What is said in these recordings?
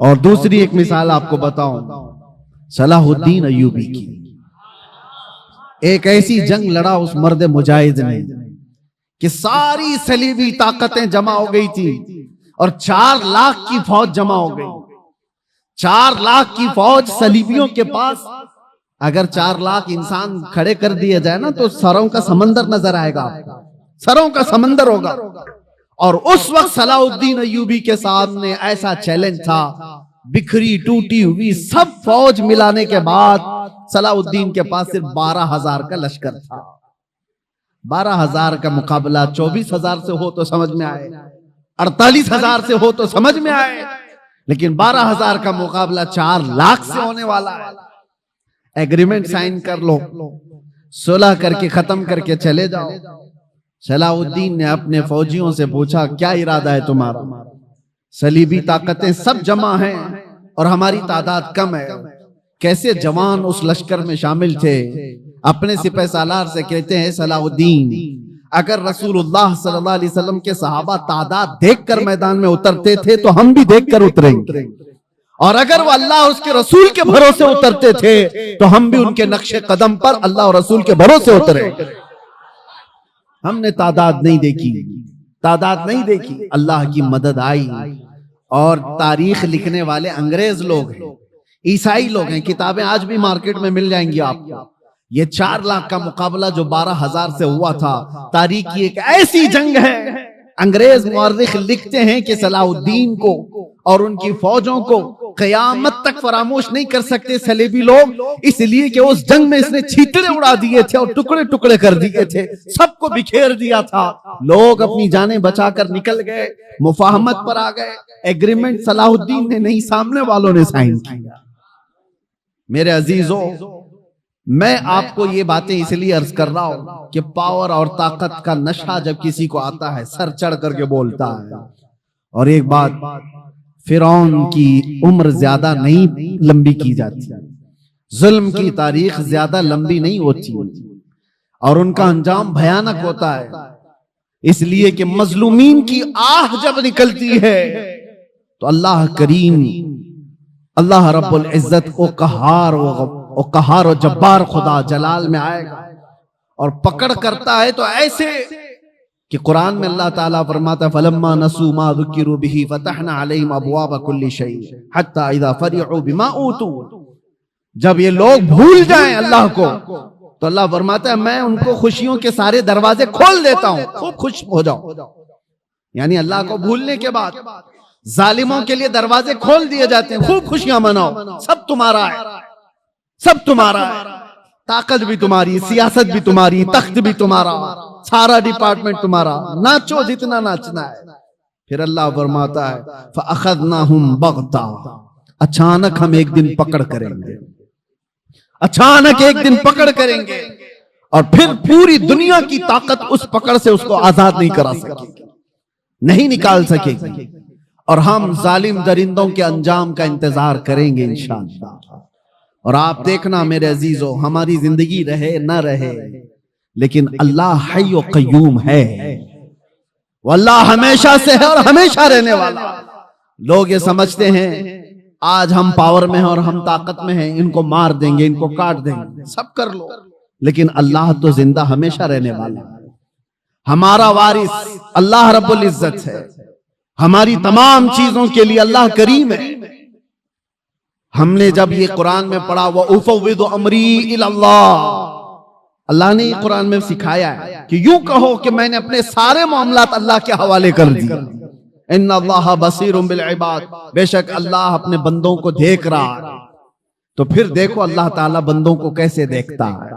اور دوسری ایک مثال آپ کو بتاؤں صلاح الدین ایوبی کی. ایک ایسی جنگ لڑا اس مرد مجاہد نے کہ ساری صلیبی طاقتیں جمع ہو گئی تھی اور 4 لاکھ کی فوج جمع ہو گئی. 4 لاکھ کی فوج صلیبیوں کے پاس. اگر 4 لاکھ انسان کھڑے کر دیے جائے نا تو سروں کا سمندر نظر آئے گا، سروں کا سمندر ہوگا. اور اس وقت صلاح الدین ایوبی کے سامنے ایسا چیلنج تھا، بکھری ٹوٹی ہوئی سب فوج ملانے کے بعد صلاح الدین کے پاس صرف 12,000 کا لشکر تھا. 12,000 کا مقابلہ 24,000 سے ہو تو سمجھ میں آئے، 48,000 سے ہو تو سمجھ میں آئے، لیکن 12,000 کا مقابلہ 4 لاکھ سے ہونے والا ہے. ایگریمنٹ سائن کر لو، صلح کر کے ختم کر کے چلے جاؤ. صلاح الدین نے اپنے فوجیوں سے پوچھا کیا ارادہ ہے تمہارا؟ صلیبی طاقتیں سب جمع ہیں اور ہماری تعداد کم ہے. کیسے جوان اس لشکر میں شامل تھے. اپنے سپہ سالار سے کہتے ہیں صلاح الدین اگر رسول اللہ صلی اللہ علیہ وسلم کے صحابہ تعداد دیکھ کر میدان میں اترتے تھے تو ہم بھی دیکھ کر اتریں گے، اور اگر وہ اللہ اور اس کے رسول کے بھروسے اترتے تھے تو ہم بھی ان کے نقش قدم پر اللہ اور رسول کے بھروسے اتریں. ہم نے تعداد نہیں دیکھی، تعداد نہیں دیکھی. اللہ کی مدد آئی. اور تاریخ لکھنے والے انگریز لوگ ہیں، عیسائی لوگ ہیں، کتابیں آج بھی مارکیٹ میں مل جائیں گی آپ کو. یہ 4 لاکھ کا مقابلہ جو 12,000 سے ہوا تھا، تاریخ کی ایک ایسی جنگ ہے. انگریز مورخ لکھتے ہیں کہ صلاح الدین کو اور ان کی فوجوں کو قیامت تک فراموش نہیں کر سکتے صلیبی لوگ، اس لیے کہ اس جنگ میں اس نے چھیتڑے اڑا دیے تھے اور ٹکڑے ٹکڑے کر دیے تھے، سب کو بکھیر دیا تھا. لوگ اپنی جانیں بچا کر نکل گئے، مفاہمت پر آ گئے. ایگریمنٹ صلاح الدین نے نہیں، سامنے والوں نے سائن کیا. میرے عزیزو، میں آپ کو یہ باتیں اس لیے عرض کر رہا ہوں کہ پاور اور طاقت کا نشہ جب کسی کو آتا ہے سر چڑھ کر کے بولتا ہے. اور ایک بات، فرعون کی عمر زیادہ نہیں لمبی کی جاتی، ظلم کی تاریخ زیادہ لمبی نہیں ہوتی، اور ان کا انجام بھیانک ہوتا ہے. اس لیے کہ مظلومین کی آہ جب نکلتی ہے تو اللہ کریم، اللہ رب العزت کو قہار و جبار خدا جلال میں آئے گا اور پکڑ کرتا ہے. تو ایسے کہ قرآن میں اللہ تعالیٰ فرماتا ہے فَلَمَّا نَسُوا مَا ذُكِّرُوا بِهِ فَتَحْنَا عَلَيْهِمْ أَبْوَابَ كُلِّ شَيْءٍ حَتَّى إِذَا فَرِحُوا بِمَا أُوتُوا. جب یہ لوگ بھول جائیں اللہ کو تو اللہ فرماتا ہے میں ان کو خوشیوں کے سارے دروازے کھول دیتا ہوں، خوب خوش ہو جاؤ. یعنی اللہ کو بھولنے کے بعد ظالموں کے لیے دروازے کھول دیے جاتے ہیں، خوب خوشیاں مناؤ، سب تمہارا ہے، سب تمہارا ہے، طاقت بھی تمہاری، سیاست بھی تمہاری، تخت بھی تمہارا، سارا ڈپارٹمنٹ تمہارا، ناچو جتنا ناچنا ہے. پھر اللہ فرماتا ہے فَأَخَذْنَاهُمْ بَغْتَةً، اچانک ہم ایک دن پکڑ کریں گے، اچانک ایک دن پکڑ کریں گے، اور پھر پوری دنیا کی طاقت اس پکڑ سے اس کو آزاد نہیں کرا سکے گی، نہیں نکال سکے گی. اور ہم ظالم درندوں کے انجام کا انتظار کریں گے انشاءاللہ. اور آپ دیکھنا میرے عزیزو، ہماری زندگی رہے نہ رہے لیکن اللہ حی و قیوم ہے، واللہ ہمیشہ سے ہے اور ہمیشہ رہنے والا. لوگ یہ سمجھتے ہیں آج ہم پاور میں ہیں اور ہم طاقت میں ہیں، ان کو مار دیں گے، ان کو کاٹ دیں گے، سب کر لو، لیکن اللہ تو زندہ ہمیشہ رہنے والا ہے. ہمارا وارث اللہ رب العزت ہے، ہماری تمام چیزوں کے لیے اللہ کریم ہے. ہم نے جب یہ قرآن میں پڑھا وَأُفَوِّضُ أَمْرِي إِلَى اللَّهِ، اللہ نے یہ قرآن میں سکھایا ہے کہ یوں کہو کہ میں نے اپنے سارے معاملات اللہ کے حوالے کر دیا. ان اللہ بصیر بالعباد، بے شک اللہ اپنے بندوں کو دیکھ رہا ہے. تو پھر دیکھو اللہ تعالیٰ بندوں کو کیسے دیکھتا ہے.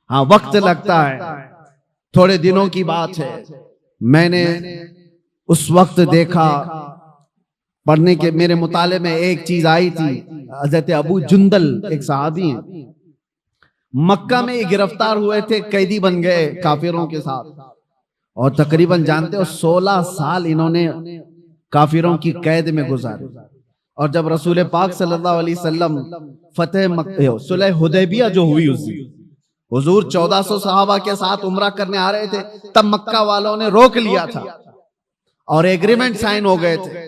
ہاں وقت لگتا ہے، تھوڑے دنوں کی بات ہے، میں نے اس وقت دیکھا پڑھنے کے میرے مطالعے میں ایک چیز آئی تھی. حضرت ابو جندل ایک صحابی ہیں، مکہ میں یہ گرفتار ہوئے تھے، قیدی بن گئے کافروں کے ساتھ، اور تقریباً جانتے ہو 16 سال انہوں نے کافروں کی قید میں گزارے. اور جب رسول پاک صلی اللہ علیہ وسلم صلح حدیبیہ جو ہوئی، اس حضور 1400 صحابہ کے ساتھ عمرہ کرنے آ رہے تھے، تب مکہ والوں نے روک لیا تھا اور ایگریمنٹ سائن ہو گئے تھے.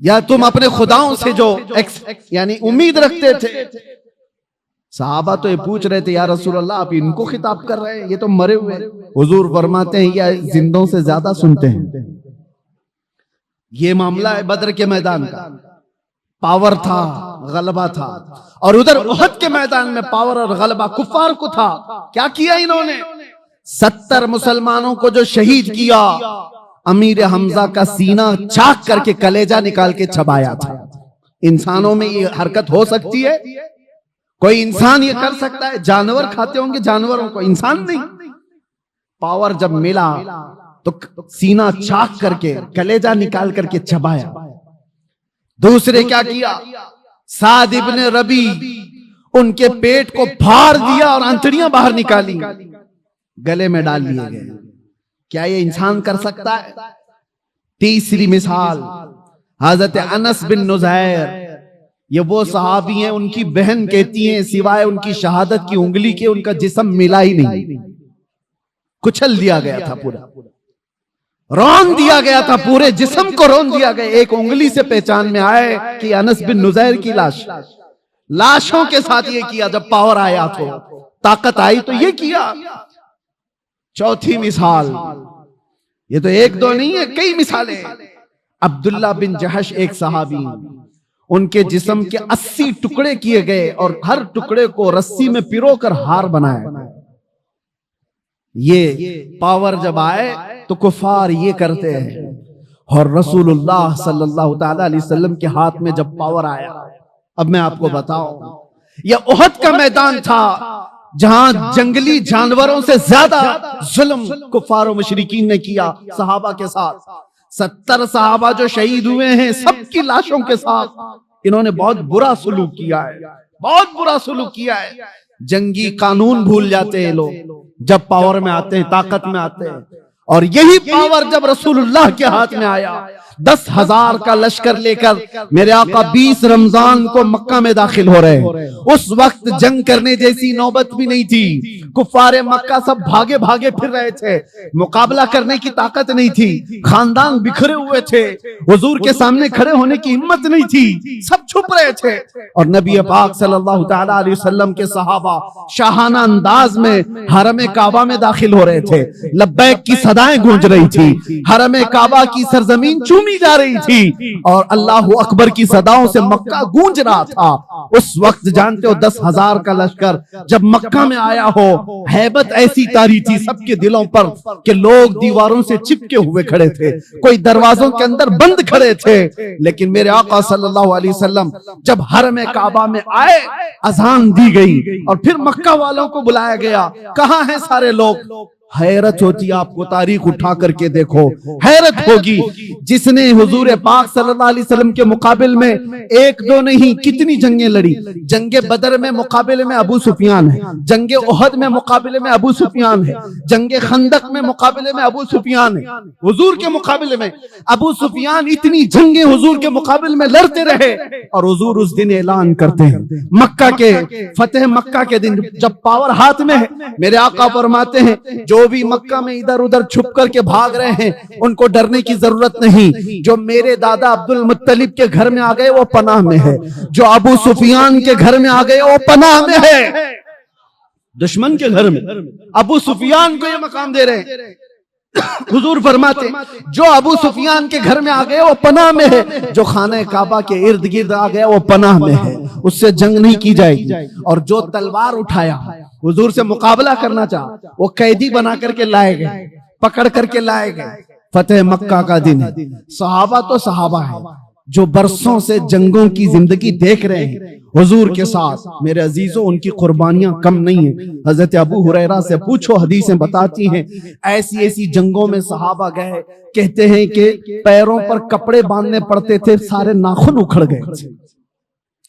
یا تم اپنے خداؤں سے جو یعنی امید رکھتے تھے؟ صحابہ تو یہ پوچھ رہے تھے یا رسول اللہ آپ ان کو خطاب کر رہے ہیں، یہ تو مرے ہوئے۔ حضور فرماتے ہیں یا زندوں سے زیادہ سنتے ہیں۔ یہ معاملہ ہے بدر کے میدان کا، پاور تھا، غلبہ تھا، اور ادھر احد کے میدان میں پاور اور غلبہ کفار کو تھا۔ کیا کیا انہوں نے؟ 70 مسلمانوں کو جو شہید کیا، امیر حمزہ کا سینہ چاک کر کے کلیجہ نکال کے چبایا تھا۔ انسانوں میں یہ حرکت ہو سکتی ہے؟ کوئی انسان یہ کر سکتا ہے؟ جانور کھاتے ہوں گے جانوروں کو، انسان نہیں۔ پاور جب ملا تو سینہ چاک کر کے کلیجہ نکال کر کے چبایا۔ دوسرے کیا کیا؟ سعد ابن ربی ان کے پیٹ کو پھاڑ دیا اور انتڑیاں باہر نکالی، گلے میں ڈال لیے گئے۔ کیا یہ انسان کر سکتا ہے؟ تیسری مثال حضرت انس بن نزیر، یہ وہ صحابی ہیں، ان کی بہن کہتی ہیں سوائے ان کی شہادت کی انگلی کے ان کا جسم ملا ہی نہیں، کچل دیا گیا تھا، پورا رون دیا گیا تھا، پورے جسم کو رون دیا گیا۔ ایک انگلی سے پہچان میں آئے کہ انس بن نزیر کی لاش۔ لاشوں کے ساتھ یہ کیا، جب پاور آیا تو طاقت آئی تو یہ کیا۔ چوتھی مثال، یہ تو ایک دو نہیں ہے، کئی مثالیں۔ عبداللہ بن جہش ایک صحابی، ان کے جسم کے 80 ٹکڑے کیے گئے اور ہر ٹکڑے کو رسی میں پیرو کر ہار بنایا۔ یہ پاور جب آئے تو کفار یہ کرتے ہیں، اور رسول اللہ صلی اللہ تعالی علیہ وسلم کے ہاتھ میں جب پاور آیا۔ اب میں آپ کو بتاؤں، یہ احد کا میدان تھا جہاں جنگلی جانوروں سے زیادہ ظلم کفار و مشرکین نے کیا صحابہ کے ساتھ۔ 70 صحابہ جو شہید ہوئے ہیں، سب کی لاشوں کے ساتھ انہوں نے بہت برا سلوک کیا ہے، بہت برا سلوک کیا ہے۔ جنگی قانون بھول جاتے ہیں لوگ جب پاور میں آتے ہیں، طاقت میں آتے ہیں، اور یہی پاور جب رسول اللہ کے ہاتھ میں آیا، 10,000 کا لشکر لے کر میرے آقا 20 رمضان کو مکہ میں داخل ہو رہے ہیں۔ اس وقت جنگ کرنے جیسی نوبت بھی نہیں تھی، کفار مکہ سب بھاگے بھاگے پھر رہے تھے، مقابلہ کرنے کی طاقت نہیں تھی، خاندان بکھرے ہوئے تھے، حضور کے سامنے کھڑے ہونے کی ہمت نہیں تھی، سب چھپ رہے تھے، اور نبی پاک صلی اللہ تعالی علیہ وسلم کے صحابہ شاہانہ انداز میں حرم کعبہ میں داخل ہو رہے تھے۔ لبیک کی صدائیں گونج رہی تھی، حرم کعبہ کی سرزمین چومی جا رہی تھی، اور اللہ اکبر کی صداؤں سے مکہ گونج رہا تھا۔ اس وقت جانتے ہو 10,000 کا لشکر جب مکہ میں آیا ہو، ہیبت ایسی طاری تھی سب کے دلوں پر کہ لوگ دیواروں سے چپکے ہوئے کھڑے تھے، کوئی دروازوں کے اندر بند کھڑے تھے، لیکن میرے آقا صلی اللہ علیہ وسلم جب حرم کعبہ میں آئے، اذان دی گئی اور پھر مکہ والوں کو بلایا گیا، کہاں ہیں سارے لوگ؟ حیرت ہوتی، آپ کو تاریخ اٹھا کر کے دیکھو، حیرت ہوگی۔ جس نے حضور پاک صلی اللہ علیہ وسلم کے مقابل میں ایک دو نہیں کتنی جنگیں لڑی، جنگ بدر میں مقابلے میں ابو سفیان ہے، جنگ احد میں مقابلے میں ابو سفیان ہے، جنگ خندق میں مقابلے میں ابو سفیان ہے، حضور کے مقابلے میں ابو سفیان اتنی جنگیں حضور کے مقابلے میں لڑتے رہے، اور حضور اس دن اعلان کرتے ہیں مکہ کے فتح مکہ کے دن جب پاور ہاتھ میں ہے، میرے آقا فرماتے ہیں جو بھی مکہ میں ادھر ادھر چھپ کر کے بھاگ رہے ہیں ان کو ڈرنے کی ضرورت نہیں، جو میرے دادا عبد المطلب کے گھر میں آ گئے وہ پناہ میں ہے، جو ابو سفیان کے گھر میں آ گئے وہ پناہ میں ہے۔ دشمن کے گھر میں ابو سفیان کو یہ مقام دے رہے ہیں، حضور فرماتے جو ابو سفیان کے گھر میں آ گئے وہ پناہ میں ہے، جو خانہ کعبہ کے ارد گرد آ گیا وہ پناہ میں ہے، اس سے جنگ نہیں کی جائے گی، اور جو تلوار اٹھایا حضور سے مقابلہ کرنا چاہا وہ قیدی بنا کر کے لائے گئے، پکڑ کر کے لائے گئے۔ فتح مکہ کا دن ہے، صحابہ تو صحابہ ہیں جو برسوں سے جنگوں کی زندگی دیکھ رہے ہیں حضور کے ساتھ، میرے عزیزوں ان کی قربانیاں کم نہیں ہیں۔ حضرت ابو ہریرہ سے پوچھو، حدیثیں بتاتی ہیں ایسی ایسی جنگوں میں صحابہ گئے، کہتے ہیں کہ پیروں پر کپڑے باندھنے پڑتے تھے، سارے ناخن اکھڑ گئے تھے،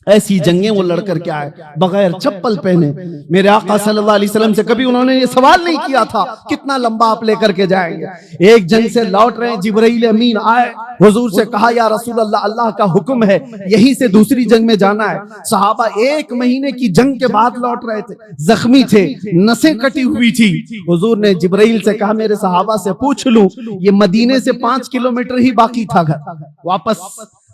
ایسی جنگیں وہ لڑ کر کے آئے بغیر چپل پہنے۔ میرے آقا صلی اللہ علیہ وسلم سے کبھی انہوں نے یہ سوال نہیں کیا تھا کتنا لمبا آپ لے کر کے جائیں گے۔ ایک جنگ سے لوٹ رہے ہیں، جبرائیل امین آئے، حضور سے کہا یا رسول اللہ اللہ کا حکم ہے یہیں سے دوسری جنگ میں جانا ہے۔ صحابہ 1 مہینے کی جنگ کے بعد لوٹ رہے تھے، زخمی تھے، نسیں کٹی ہوئی تھی۔ حضور نے جبرائیل سے کہا میرے صحابہ سے پوچھ لوں، یہ مدینے سے 5 کلومیٹر ہی باقی تھا گھر، واپس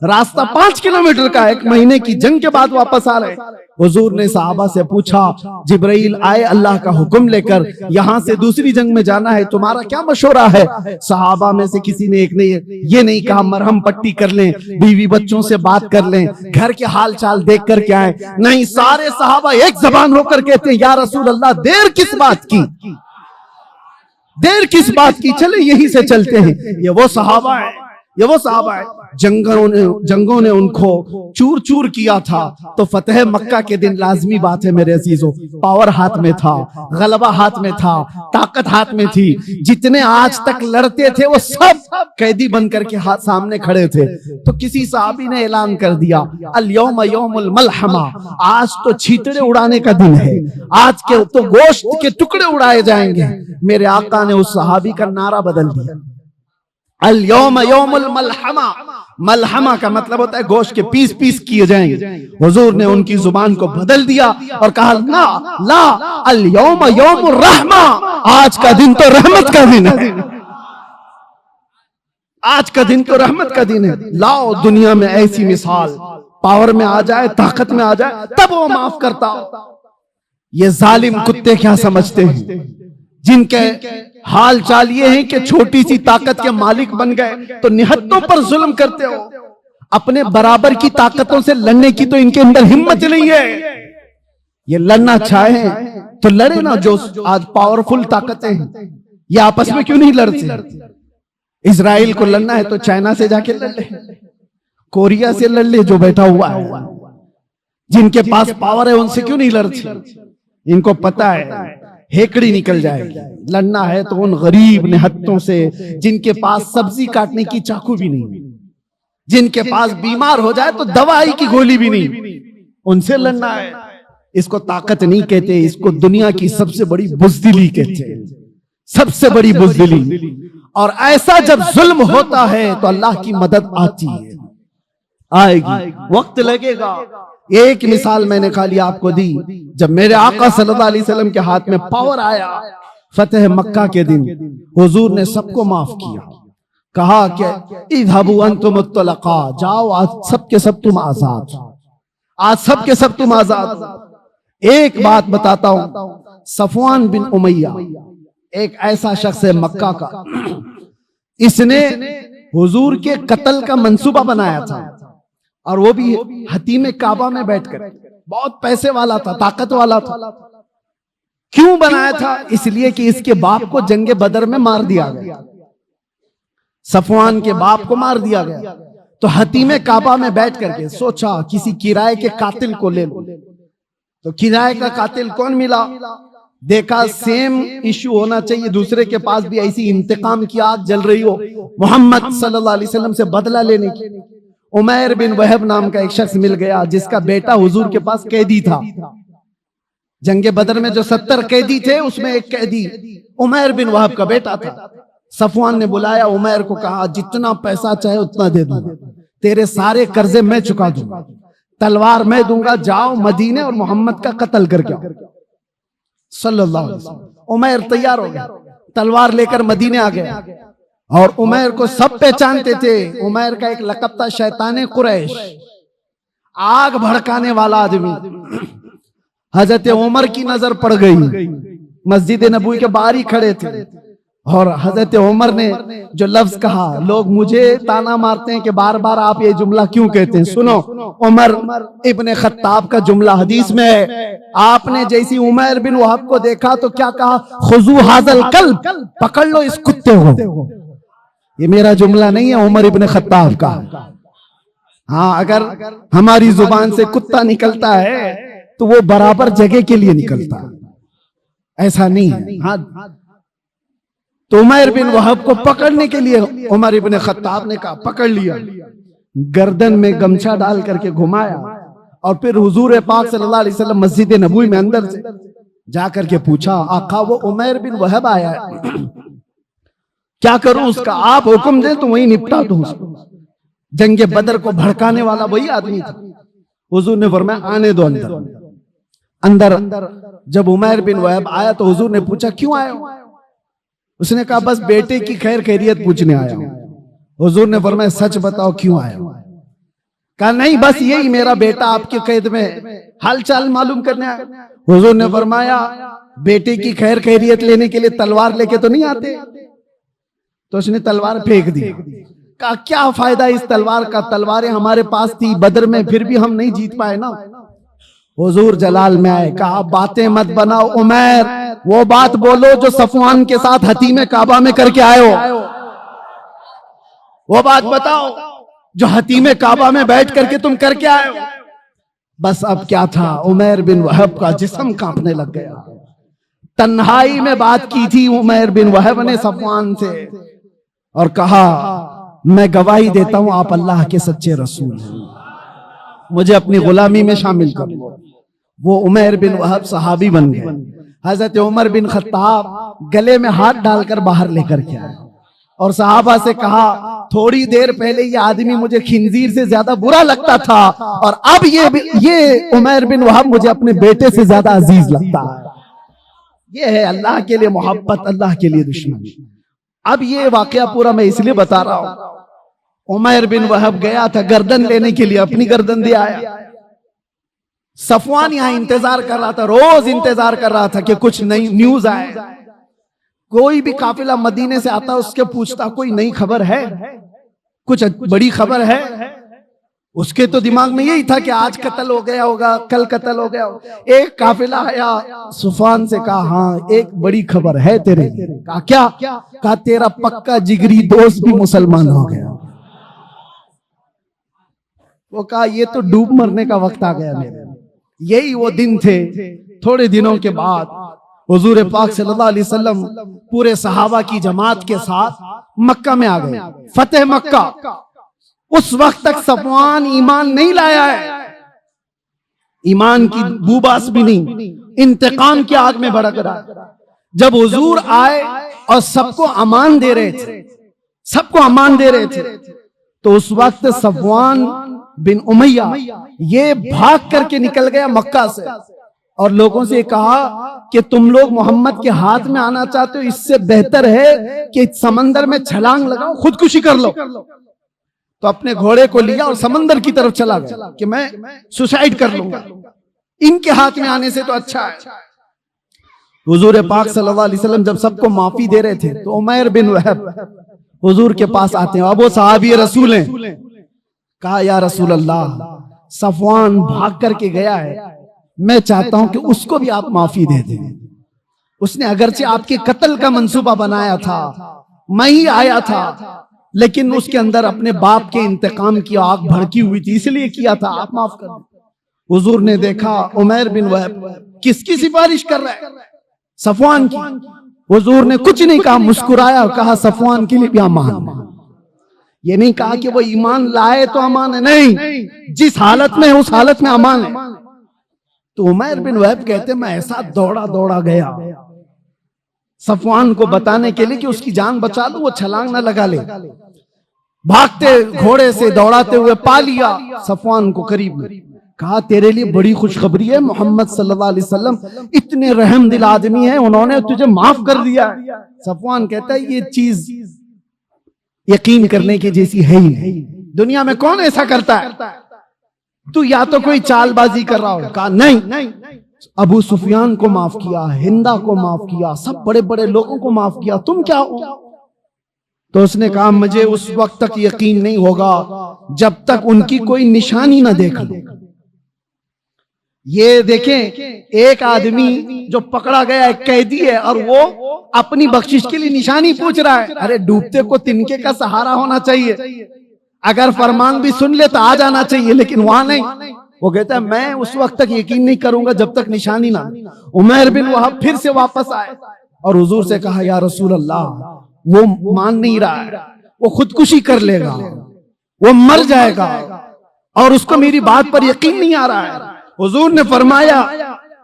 راستہ 5 کلومیٹر کا، 1 مہینے کی جنگ کے بعد واپس آ رہے۔ حضور نے صحابہ سے پوچھا جبرائیل آئے اللہ کا حکم لے کر، یہاں سے دوسری جنگ میں جانا ہے، تمہارا کیا مشورہ ہے؟ صحابہ میں سے کسی نے ایک نے یہ نہیں کہا مرہم پٹی کر لیں، بیوی بچوں سے بات کر لیں، گھر کے حال چال دیکھ کر کے آئیں، نہیں، سارے صحابہ ایک زبان ہو کر کہتے ہیں یا رسول اللہ دیر کس بات کی، دیر کس بات کی، چلے یہیں سے چلتے ہیں۔ یہ وہ صحابہ ہیں، یہ وہ صحابہ ہیں جنگوں نے ان کو چور چور کیا تھا، تو فتح مکہ کے دن لازمی بات ہے میرے عزیزو، پاور ہاتھ میں تھا، غلبہ ہاتھ میں تھا، طاقت ہاتھ میں تھی، جتنے آج تک لڑتے تھے وہ سب قیدی بن کر کے ہاتھ سامنے کھڑے تھے۔ تو کسی صحابی نے اعلان کر دیا الیوم یوم الملحمہ، آج تو چھیتڑے اڑانے کا دن ہے، آج کے تو گوشت کے ٹکڑے اڑائے جائیں گے۔ میرے آقا نے اس صحابی کا نعرہ بدل دیا، الیوم یوم الملحمہ، ملحمہ کا مطلب ہوتا ہے گوشت کے پیس پیس کیے جائیں گے۔ حضور نے ان کی زبان کو بدل دیا اور کہا لا لا الیوم یوم الرحمہ، آج کا دن تو رحمت کا دن ہے، آج کا دن تو رحمت کا دن ہے۔ لاؤ دنیا میں ایسی مثال، پاور میں آ جائے، طاقت میں آ جائے تب وہ معاف کرتا ہو۔ یہ ظالم کتے کیا سمجھتے ہیں، جن کے حال چال یہ ہے کہ چھوٹی سی طاقت کے مالک بن گئے تو نہتوں پر ظلم کرتے ہو، اپنے برابر کی طاقتوں سے لڑنے کی تو ان کے اندر ہمت نہیں ہے۔ یہ لڑنا چاہیں تو لڑے نا، جو آج پاورفل طاقتیں ہیں یہ آپس میں کیوں نہیں لڑتے؟ اسرائیل کو لڑنا ہے تو چائنا سے جا کے لڑ لے، کوریا سے لڑ لے جو بیٹھا ہوا ہے، جن کے پاس پاور ہے ان سے کیوں نہیں لڑتے؟ ان کو پتا ہے ہیکڑی نکل جائے گی، لڑنا ہے تو ان غریب نہتوں سے جن کے پاس سبزی کاٹنے کی چاقو بھی نہیں، جن کے پاس بیمار ہو جائے تو دوائی کی گولی بھی نہیں، ان سے لڑنا ہے۔ اس کو طاقت نہیں کہتے، اس کو دنیا کی سب سے بڑی بزدلی کہتے ہیں، سب سے بڑی بزدلی۔ اور ایسا جب ظلم ہوتا ہے تو اللہ کی مدد آتی ہے، آئے گی، وقت لگے گا۔ ایک مثال میں نے خالی آپ کو دی، جب میرے آقا صلی اللہ علیہ وسلم کے ہاتھ میں پاور آیا فتح مکہ کے دن، حضور نے سب کو معاف کیا، کہا کہ اذهبوا انتم الطلقاء، جاؤ آج سب کے سب تم آزاد، آج سب کے سب تم آزاد۔ ایک بات بتاتا ہوں، صفوان بن امیہ ایک ایسا شخص ہے مکہ کا، اس نے حضور کے قتل کا منصوبہ بنایا تھا، اور وہ بھی حتیم کعبہ میں بیٹھ کر، بہت پیسے والا تھا، طاقت والا تھا۔ کیوں بنایا تھا؟ اس لیے کہ اس کے باپ کو جنگ بدر میں مار دیا گیا، صفوان کے باپ کو مار دیا گیا، تو حتیم کعبہ میں بیٹھ کر کے سوچا کسی کرائے کے قاتل کو لے لو، تو کرائے کا قاتل کون ملا؟ دیکھا سیم ایشو ہونا چاہیے، دوسرے کے پاس بھی ایسی انتقام کی آگ جل رہی ہو، محمد صلی اللہ علیہ وسلم سے بدلہ لینے کی۔ عمیر بن وہب نام کا ایک شخص مل گیا جس کا بیٹا حضور کے پاس قیدی تھا، جنگ بدر میں جو 70 قیدی تھے اس میں ایک قیدی عمیر بن وہب کا بیٹا تھا۔ صفوان نے بلایا عمیر کو، کہا جتنا پیسہ چاہے اتنا دے دوں گا، تیرے سارے قرضے میں چکا دوں گا، تلوار میں دوں گا، جاؤ مدینے اور محمد کا قتل کر کے صلی اللہ علیہ وسلم۔ عمیر تیار ہو گیا، تلوار لے کر مدینے آ گیا، اور عمیر کو سب پہچانتے تھے۔ عمیر کا ایک لقب تھا شیطان قریش، آگ بھڑکانے والا آدمی۔ حضرت عمر کی نظر پڑ گئی، مسجد نبوی کے باہر ہی کھڑے تھے، اور حضرت عمر نے جو لفظ کہا، لوگ مجھے تانا مارتے ہیں کہ بار بار آپ یہ جملہ کیوں کہتے ہیں، سنو عمر ابن خطاب کا جملہ حدیث میں ہے، آپ نے جیسی عمیر بن وہب کو دیکھا تو کیا کہا، خذو ھذا الکلب، پکڑ لو اس کتے کو۔ یہ میرا جملہ نہیں ہے، عمر ابن خطاب کا۔ ہاں اگر ہماری زبان سے کتا نکلتا ہے تو وہ برابر جگہ کے لیے نکلتا ہے، ایسا نہیں ہے۔ ہاں تو عمیر بن وہب کو پکڑنے کے لیے عمر ابن خطاب نے کہا، پکڑ لیا، گردن میں گمچھا ڈال کر کے گھمایا، اور پھر حضور پاک صلی اللہ علیہ وسلم مسجد نبوی میں اندر سے جا کر کے پوچھا، آقا وہ عمیر بن وہب آیا ہے، کیا کروں اس کا؟ آپ حکم دیں تو وہی نپٹا دوں اس کو۔ جنگ بدر کو بھڑکانے والا وہی آدمی تھا۔ حضور نے فرمایا آنے دو اندر۔ جب عمیر بن وہب آیا تو حضور نے پوچھا کیوں آئے ہو؟ اس نے کہا بس بیٹے کی خیر خیریت پوچھنے آیا ہوں۔ حضور نے فرمایا سچ بتاؤ کیوں آئے ہو؟ کہا نہیں بس یہی میرا بیٹا آپ کی قید میں حال چال معلوم کرنے آیا۔ حضور نے فرمایا بیٹے کی خیر خیریت لینے کے لیے تلوار لے کے تو نہیں آتے؟ تو اس نے تلوار پھینک دی۔ کہا کیا فائدہ اس تلوار کا، تلواریں ہمارے پاس تھی بدر میں، پھر بھی ہم نہیں جیت پائے نا۔ حضور جلال میں آئے، کہا باتیں مت بناؤ عمیر، وہ بات بولو جو صفوان کے ساتھ حتیم کعبہ میں کر کے آئے ہو، وہ بات بتاؤ جو حتیم کعبہ میں بیٹھ کر کے تم کر کے آئے ہو۔ بس اب کیا تھا، عمیر بن وہب کا جسم کانپنے لگ گیا۔ تنہائی میں بات کی تھی عمیر بن وہب نے صفوان سے اور کہا میں گواہی دیتا ہوں آپ اللہ کے سچے رسول ہیں، مجھے اپنی غلامی میں شامل کر لو۔ وہ عمیر بن وہب صحابی بن گئے۔ حضرت عمر بن خطاب گلے میں ہاتھ ڈال کر باہر لے کر کے آئے اور صحابہ سے کہا تھوڑی دیر پہلے یہ آدمی مجھے خنزیر سے زیادہ برا لگتا تھا اور اب یہ عمیر بن وہب مجھے اپنے بیٹے سے زیادہ عزیز لگتا ہے۔ یہ ہے اللہ کے لیے محبت، اللہ کے لیے دشمنی۔ اب یہ واقعہ پورا میں اس لیے بتا رہا ہوں، عمیر بن وہب گیا تھا گردن لینے کے لیے، اپنی گردن دے آیا۔ صفوان یہاں انتظار کر رہا تھا، روز انتظار کر رہا تھا کہ کچھ نئی نیوز آئے۔ کوئی بھی قافلہ مدینے سے آتا اس کے پوچھتا کوئی نئی خبر ہے، کچھ بڑی خبر ہے؟ اس کے تو دماغ میں یہی تھا کہ آج قتل ہو گیا ہوگا، کل قتل ہو گیا ہوگا۔ ایک قافلہ آیا، صفوان سے کہا ہاں ایک بڑی خبر ہے تیرے۔ کہا کیا؟ کہا تیرا پکا جگری دوست بھی مسلمان ہو گیا۔ وہ کہا یہ تو ڈوب مرنے کا وقت آ گیا میرے۔ یہی وہ دن تھے۔ تھوڑے دنوں کے بعد حضور پاک صلی اللہ علیہ وسلم پورے صحابہ کی جماعت کے ساتھ مکہ میں آ گئے، فتح مکہ۔ اس وقت تک صفوان ایمان نہیں لایا ہے، ایمان کی بوباس بھی نہیں، انتقام کی آگ میں بھڑک رہا۔ جب حضور آئے اور سب کو امان دے رہے تھے، سب کو امان دے رہے تھے، تو اس وقت صفوان بن امیہ یہ بھاگ کر کے نکل گیا مکہ سے اور لوگوں سے کہا کہ تم لوگ محمد کے ہاتھ میں آنا چاہتے ہو، اس سے بہتر ہے کہ سمندر میں چھلانگ لگاؤ، خودکشی کر لو۔ تو اپنے گھوڑے کو لیا اور سمندر کی طرف چلا گیا کہ میں سوسائیڈ کر لوں گا، ان کے ہاتھ میں آنے سے تو اچھا ہے۔ حضور پاک صلی اللہ علیہ وسلم جب سب کو معافی دے رہے تھے تو عمیر بن وہب حضور کے پاس آتے ہیں، اب وہ صحابی رسول ہیں۔ کہا یا رسول اللہ صفوان بھاگ کر کے گیا ہے، میں چاہتا ہوں کہ اس کو بھی آپ معافی دے دیں۔ اس نے اگرچہ آپ کے قتل کا منصوبہ بنایا تھا، میں ہی آیا تھا، لیکن اس کے اندر اپنے باپ کے انتقام کی آگ بھڑکی ہوئی تھی، اس لیے کیا تھا، آپ معاف کر دیں۔ حضور نے دیکھا عمیر بن وہب کس کی سفارش کر رہا ہے؟ صفوان کی۔ حضور نے کچھ نہیں کہا، مسکرایا اور کہا صفوان کے لیے بھی امان ہے۔ یہ نہیں کہا کہ وہ ایمان لائے تو امان ہے، نہیں، جس حالت میں اس حالت میں امان ہے۔ تو عمیر بن وہب کہتے میں ایسا دوڑا دوڑا گیا صفوان کو بتانے کے لیے کہ اس کی جان بچا لوں، وہ چھلانگ نہ لگا لے۔ بھاگتے گھوڑے سے دوڑاتے ہوئے پا لیا صفوان کو قریب میں۔ کہا تیرے لیے بڑی خوشخبری ہے، محمد صلی اللہ علیہ وسلم اتنے رحم دل آدمی ہیں، انہوں نے تجھے معاف کر دیا ہے۔ صفوان کہتا ہے یہ چیز یقین کرنے کی جیسی ہے ہی نہیں، دنیا میں کون ایسا کرتا ہے؟ تو یا تو کوئی چال بازی کر رہا ہو۔ کہا نہیں، ابو سفیان کو معاف کیا، ہندا کو معاف کیا، سب بڑے بڑے لوگوں کو معاف کیا، تم کیا ہو؟ تو اس نے کہا مجھے اس وقت تک یقین نہیں ہوگا جب تک ان کی کوئی نشانی نہ دیکھ لوں۔ یہ دیکھیں ایک آدمی جو پکڑا گیا ایک قیدی ہے اور وہ اپنی بخشش کے لیے نشانی پوچھ رہا ہے۔ ارے ڈوبتے کو تنکے کا سہارا ہونا چاہیے، اگر فرمان بھی سن لے تو آ جانا چاہیے، لیکن وہاں نہیں۔ وہ کہتا ہے میں اس وقت تک یقین نہیں کروں گا جب تک نشانی نہ۔ عمیر بن وہب پھر سے واپس آئے اور حضور سے کہا یا رسول اللہ وہ مان نہیں رہا ہے، وہ خودکشی کر لے گا، وہ مر جائے گا اور اس کو میری بات پر یقین نہیں آ رہا ہے۔ حضور نے فرمایا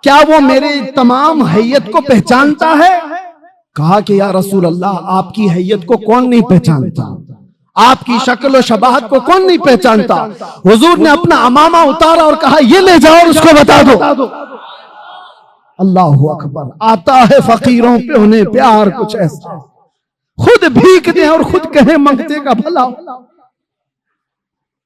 کیا وہ میرے تمام حیت کو پہچانتا ہے؟ کہا کہ یا رسول اللہ آپ کی حیت کو کون نہیں پہچانتا، آپ کی شکل و شباہت کو کون نہیں پہچانتا۔ حضور نے اپنا عمامہ اتارا اور کہا یہ لے جاؤ اور اس کو بتا دو۔ اللہ اکبر، آتا ہے فقیروں پہ انہیں پیار کچھ ایسا، خود بھیک دیں اور خود کہیں منگتے کا بھلا۔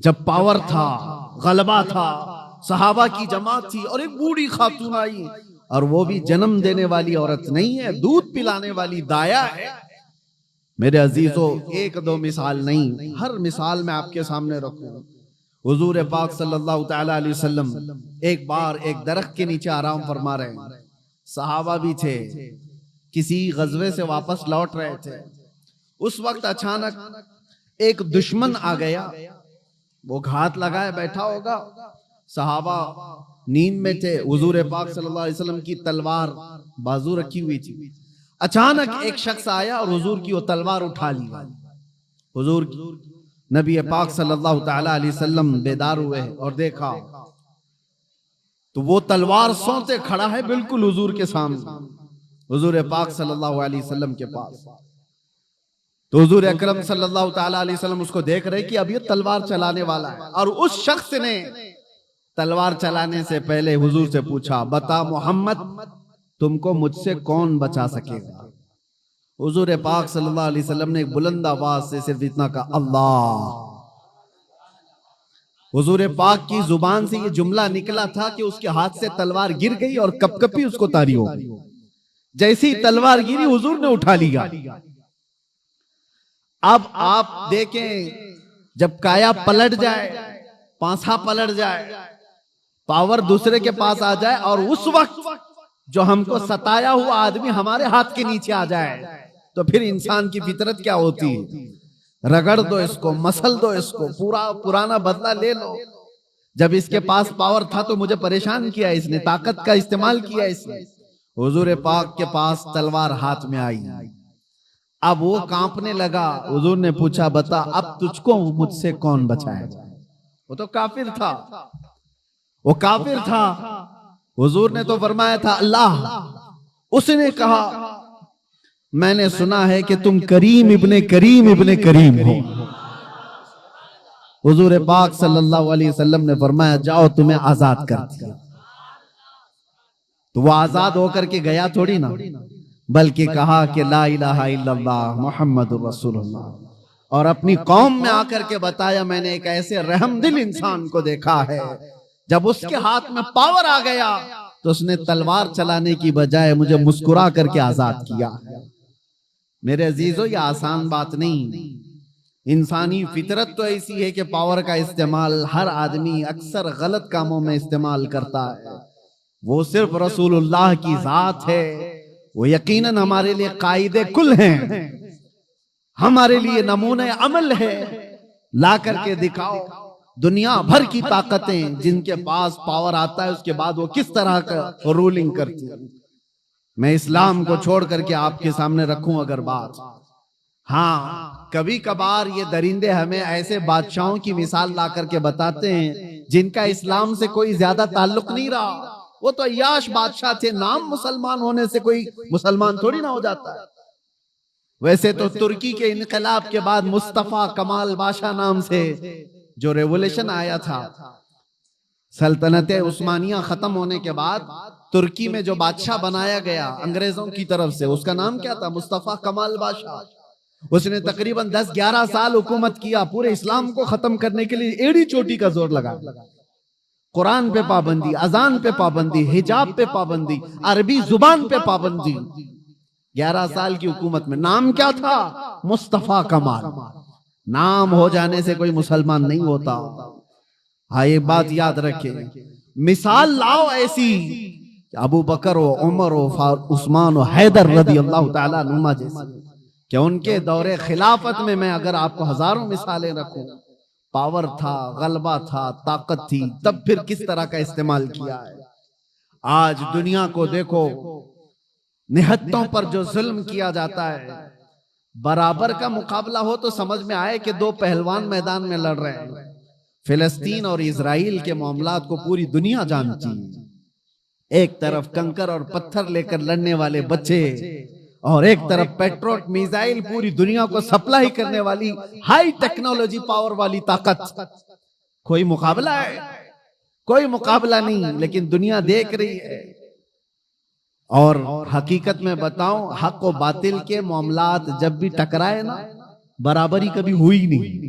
جب پاور تھا، غلبہ تھا، صحابہ کی جماعت تھی، اور ایک بوڑھی خاتون آئی، اور وہ بھی جنم دینے والی عورت نہیں ہے، دودھ پلانے والی دایا ہے۔ میرے عزیزو، ایک دو مثال نہیں، ہر مثال میں آپ کے سامنے رکھوں۔ حضور پاک صلی اللہ تعالی علیہ وسلم ایک بار ایک درخت کے نیچے آرام فرما رہے ہیں، صحابہ بھی تھے، کسی غزوے سے واپس لوٹ رہے تھے۔ اس وقت اچانک ایک دشمن آ گیا، وہ گھات لگائے بیٹھا ہوگا، صحابہ نیند میں تھے، حضور پاک صلی اللہ علیہ وسلم کی تلوار بازو رکھی ہوئی تھی، اچانک ایک شخص آیا اور حضور کی وہ تلوار اٹھا لی۔ حضور نبی پاک صلی اللہ تعالی علیہ وسلم بیدار ہوئے اور دیکھا تو وہ تلوار سونتے کھڑا ہے بالکل حضور کے سامنے، حضور پاک صلی اللہ علیہ وسلم کے پاس۔ تو حضور اکرم صلی اللہ تعالی علیہ وسلم اس کو دیکھ رہے کہ اب یہ تلوار چلانے والا ہے، اور اس شخص نے تلوار چلانے سے پہلے حضور سے پوچھا، بتا محمد تم کو مجھ سے کون بچا سکے گا؟ حضور پاک صلی اللہ علیہ وسلم نے ایک بلند آواز سے صرف اتنا کہا، اللہ۔ حضور پاک کی زبان سے یہ جملہ نکلا تھا کہ اس کے ہاتھ سے تلوار گر گئی اور کپ کپی اس کو طاری ہو گئی۔ جیسی تلوار گری حضور نے اٹھا لیا۔ اب آپ دیکھیں، جب کایا پلٹ جائے، پانسا پلٹ جائے، پاور دوسرے کے پاس آ جائے، اور اس وقت جو ہم کو ستایا ہوا آدمی ہمارے ہاتھ کے نیچے آ جائے، تو پھر انسان کی فطرت کیا ہوتی ہے؟ رگڑ دو اس کو، مسل دو اس کو، پرانا بدلہ لے لو۔ جب اس کے پاس پاور تھا تو مجھے پریشان کیا اس نے، طاقت کا استعمال کیا اس نے۔ حضور پاک کے پاس تلوار ہاتھ میں آئی، اب وہ کانپنے لگا۔ حضور نے پوچھا، بتا اب تجھ کو مجھ سے کون بچائے گا؟ وہ تو کافر تھا، وہ کافر تھا۔ حضور نے تو فرمایا تھا اللہ۔ اس نے کہا، میں نے سنا ہے کہ تم کریم ابن کریم ابن کریم ہو۔ حضور پاک صلی اللہ علیہ وسلم نے فرمایا، جاؤ تمہیں آزاد کر دیا۔ تو وہ آزاد ہو کر کے گیا تھوڑی نا، بلکہ کہا کہ لا الہ الا اللہ محمد رسول اللہ، اور اپنی قوم میں آ کر کے بتایا، میں نے ایک ایسے رحم دل انسان کو دیکھا ہے، جب اس کے ہاتھ میں پاور آ گیا تو اس نے تلوار چلانے کی بجائے مجھے مسکرا کر کے آزاد کیا۔ میرے عزیزو، یہ آسان بات نہیں۔ انسانی فطرت تو ایسی ہے کہ پاور کا استعمال ہر آدمی اکثر غلط کاموں میں استعمال کرتا ہے۔ وہ صرف رسول اللہ کی ذات ہے، وہ یقیناً ہمارے لیے قائد کل ہیں، ہمارے لیے نمونہ عمل ہے۔ لا کر کے دکھاؤ دنیا بھر کی طاقتیں جن کے پاس پاور آتا ہے، اس کے بعد وہ کس طرح کا رولنگ کرتی ہے۔ میں اسلام کو چھوڑ کر کے آپ کے سامنے رکھوں اگر بات، ہاں کبھی کبھار یہ درندے ہمیں ایسے بادشاہوں کی مثال لا کر کے بتاتے ہیں جن کا اسلام سے کوئی زیادہ تعلق نہیں رہا، وہ تو عیاش بادشاہ تھے، نام مسلمان ہونے سے کوئی مسلمان تھوڑی نہ ہو جاتا ہے۔ ویسے تو ترکی کے انقلاب کے بعد مصطفیٰ کمال بادشاہ نام سے جو ریولیشن آیا تھا، سلطنت عثمانیہ ختم ہونے کے بعد ترکی میں جو بادشاہ بنایا گیا انگریزوں کی طرف سے، اس کا نام کیا تھا؟ مصطفیٰ کمال بادشاہ۔ اس نے تقریباً 10-11 سال حکومت کیا، پورے اسلام کو ختم کرنے کے لیے ایڑی چوٹی کا زور لگا۔ قرآن پہ پابندی، اذان پہ پابندی، حجاب پہ پابندی، عربی زبان پہ پابندی۔ 11 سال کی حکومت میں نام کیا تھا؟ مصطفیٰ کمال۔ نام ہو جانے سے کوئی مسلمان نہیں ہوتا۔ ہاں یہ بات یاد رکھے، مثال لاؤ ایسی ابو بکر و عمر و عثمان و حیدر رضی اللہ تعالیٰ عنہما جیسی، کہ ان کے دور خلافت میں اگر آپ کو ہزاروں مثالیں رکھوں، پاور تھا، غلبہ تھا، طاقت تھی، تب پھر کس طرح کا استعمال کیا ہے۔ آج دنیا کو دیکھو، نہتوں پر جو ظلم کیا جاتا ہے، برابر کا مقابلہ ہو تو سمجھ میں آئے کہ دو پہلوان میدان میں لڑ رہے ہیں۔ فلسطین اور اسرائیل کے معاملات کو پوری دنیا جانتی ہے۔ ایک طرف کنکر اور پتھر لے کر لڑنے والے بچے، اور ایک طرف پیٹروٹ میزائل پوری دنیا کو سپلائی کرنے والی ہائی ٹیکنالوجی پاور والی طاقت۔ کوئی مقابلہ ہے؟ کوئی مقابلہ نہیں، لیکن دنیا دیکھ رہی ہے۔ اور حقیقت میں بتاؤں، حق و باطل کے معاملات جب بھی ٹکرائے نا، برابری کبھی ہوئی نہیں۔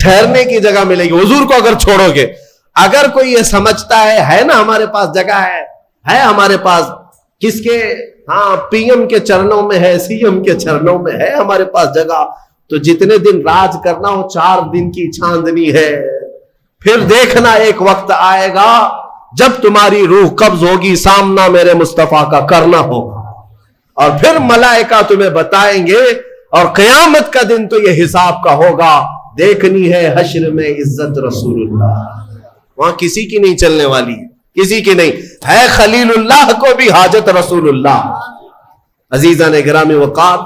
ٹھہرنے کی جگہ ملے گی حضور کو اگر چھوڑو گے. اگر کوئی یہ سمجھتا ہے نا ہمارے پاس جگہ ہے ہمارے پاس کس کے, ہاں پی ایم کے چرنوں میں ہے, سی ایم کے چرنوں میں ہے ہمارے پاس جگہ, تو جتنے دن راج کرنا ہو 4 دن کی چاندنی ہے. پھر دیکھنا ایک وقت آئے گا جب تمہاری روح قبض ہوگی, سامنا میرے مصطفیٰ کا کرنا ہوگا, اور پھر ملائکہ تمہیں بتائیں گے, اور قیامت کا دن تو یہ حساب کا ہوگا. دیکھنی ہے حشر میں عزت رسول اللہ, وہاں کسی کی نہیں چلنے والی, کسی کی نہیں ہے. خلیل اللہ کو بھی حاجت رسول اللہ. عزیزان گرامی وقار,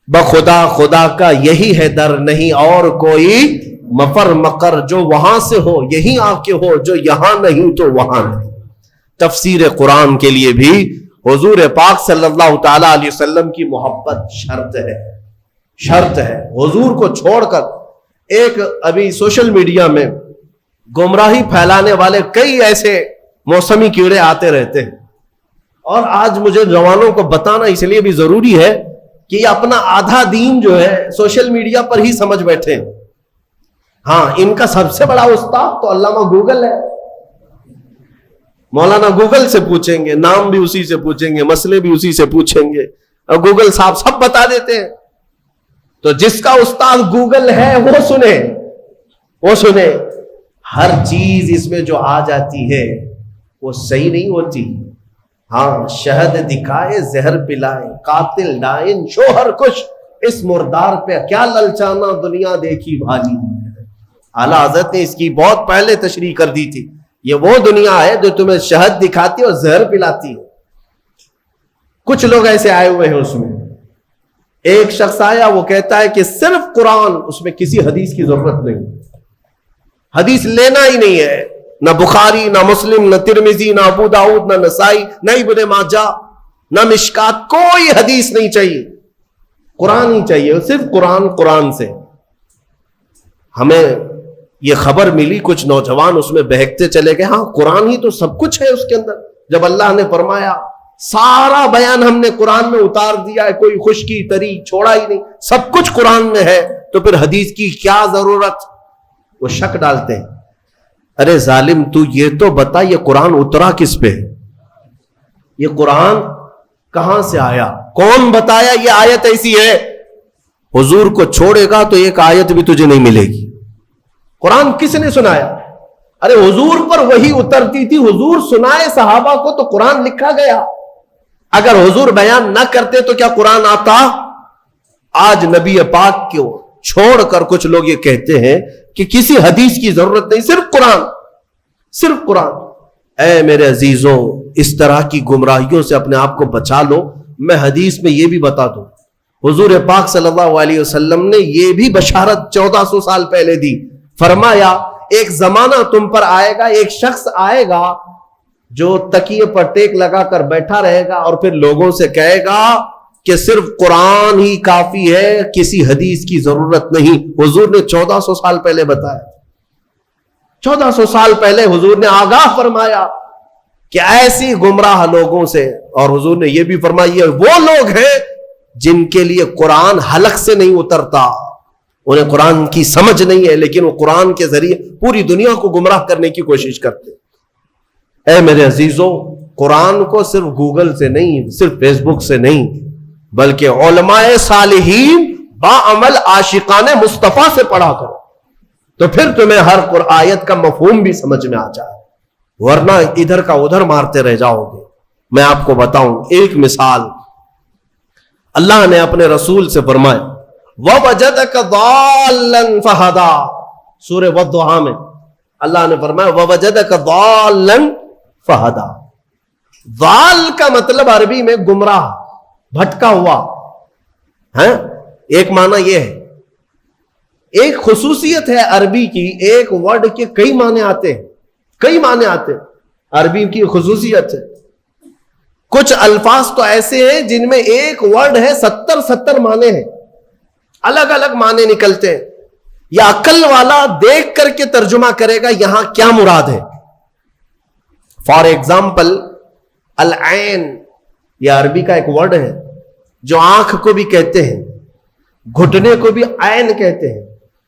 بخدا خدا کا یہی ہے در, نہیں اور کوئی مفر مقر. جو وہاں سے ہو یہی آ کے ہو, جو یہاں نہیں تو وہاں نہیں. تفسیر قرآن کے لیے بھی حضور پاک صلی اللہ تعالی علیہ وسلم کی محبت شرط ہے, شرط ہے. حضور کو چھوڑ کر ایک ابھی سوشل میڈیا میں گمراہی پھیلانے والے کئی ایسے موسمی کیڑے آتے رہتے ہیں, اور آج مجھے جوانوں کو بتانا اس لیے بھی ضروری ہے کہ یہ اپنا آدھا دین جو ہے سوشل میڈیا پر ہی سمجھ بیٹھے ہیں. ہاں, ان کا سب سے بڑا استاد تو علامہ گوگل ہے. مولانا گوگل سے پوچھیں گے, نام بھی اسی سے پوچھیں گے, مسئلے بھی اسی سے پوچھیں گے, اور گوگل صاحب سب بتا دیتے ہیں. تو جس کا استاد گوگل ہے وہ سنے, وہ سنے. ہر چیز اس میں جو آ جاتی ہے وہ صحیح نہیں ہوتی. ہاں, شہد دکھائے زہر پلائے, قاتل ڈائن شوہر کش, اس مردار پہ کیا للچانا دنیا دیکھی بھالی. اعلیٰ حضرت نے اس کی بہت پہلے تشریح کر دی تھی. یہ وہ دنیا ہے جو تمہیں شہد دکھاتی ہے اور زہر پلاتی ہے. کچھ لوگ ایسے آئے ہوئے ہیں اس میں. ایک شخص آیا, وہ کہتا ہے کہ صرف قرآن, اس میں کسی حدیث کی ضرورت نہیں, حدیث لینا ہی نہیں ہے. نہ بخاری, نہ مسلم, نہ ترمذی, نہ ابو داؤد, نہ نسائی, نہ ابن ماجہ, نہ مشکات, کوئی حدیث نہیں چاہیے, قرآن ہی چاہیے. صرف قرآن. قرآن سے ہمیں یہ خبر ملی, کچھ نوجوان اس میں بہکتے چلے گئے. ہاں, قرآن ہی تو سب کچھ ہے اس کے اندر. جب اللہ نے فرمایا سارا بیان ہم نے قرآن میں اتار دیا ہے, کوئی خشکی تری چھوڑا ہی نہیں, سب کچھ قرآن میں ہے, تو پھر حدیث کی کیا ضرورت. وہ شک ڈالتے ہیں. ارے ظالم, تو یہ تو بتا یہ قرآن اترا کس پہ, یہ قرآن کہاں سے آیا, کون بتایا یہ آیت ایسی ہے. حضور کو چھوڑے گا تو ایک آیت بھی تجھے نہیں ملے گی. قرآن کس نے سنایا؟ ارے حضور پر وہی اترتی تھی, حضور سنائے صحابہ کو تو قرآن لکھا گیا. اگر حضور بیان نہ کرتے تو کیا قرآن آتا؟ آج نبی پاک کو چھوڑ کر کچھ لوگ یہ کہتے ہیں کہ کسی حدیث کی ضرورت نہیں, صرف قرآن, صرف قرآن. اے میرے عزیزوں, اس طرح کی گمراہیوں سے اپنے آپ کو بچا لو. میں حدیث میں یہ بھی بتا دوں, حضور پاک صلی اللہ علیہ وسلم نے یہ بھی بشارت 1400 سال پہلے دی. فرمایا ایک زمانہ تم پر آئے گا, ایک شخص آئے گا جو تکیے پر ٹیک لگا کر بیٹھا رہے گا, اور پھر لوگوں سے کہے گا کہ صرف قرآن ہی کافی ہے, کسی حدیث کی ضرورت نہیں. حضور نے 1400 سال پہلے بتایا, 1400 سال پہلے حضور نے آگاہ فرمایا کہ ایسی گمراہ لوگوں سے. اور حضور نے یہ بھی فرمایا وہ لوگ ہیں جن کے لیے قرآن حلق سے نہیں اترتا, انہیں قرآن کی سمجھ نہیں ہے, لیکن وہ قرآن کے ذریعے پوری دنیا کو گمراہ کرنے کی کوشش کرتے. اے میرے عزیزوں, قرآن کو صرف گوگل سے نہیں, صرف فیس بک سے نہیں, بلکہ علماء صالحین باعمل عاشقان مصطفیٰ سے پڑھا کرو, تو پھر تمہیں ہر آیت کا مفہوم بھی سمجھ میں آ جائے, ورنہ ادھر کا ادھر مارتے رہ جاؤ گے. میں آپ کو بتاؤں ایک مثال. اللہ نے اپنے رسول سے فرمایا وَوَجَدَكَ ضَالًّا فَهَدَىٰ, سورہ والضحیٰ میں اللہ نے فرمایا وَوَجَدَكَ ضَالًّا فَهَدَىٰ. ضال کا مطلب عربی میں گمراہ, بھٹکا ہوا ہے. ایک معنی یہ ہے, ایک خصوصیت ہے عربی کی, ایک ورڈ کے کئی معنی آتے ہیں, کئی معنی آتے ہیں. عربی کی خصوصیت ہے. کچھ الفاظ تو ایسے ہیں جن میں ایک ورڈ ہے 70 معنی ہیں, الگ الگ معنی نکلتے ہیں. یا عقل والا دیکھ کر کے ترجمہ کرے گا یہاں کیا مراد ہے. فار ایگزامپل العین, یہ عربی کا ایک ورڈ ہے جو آنکھ کو بھی کہتے ہیں, گھٹنے کو بھی عین کہتے ہیں,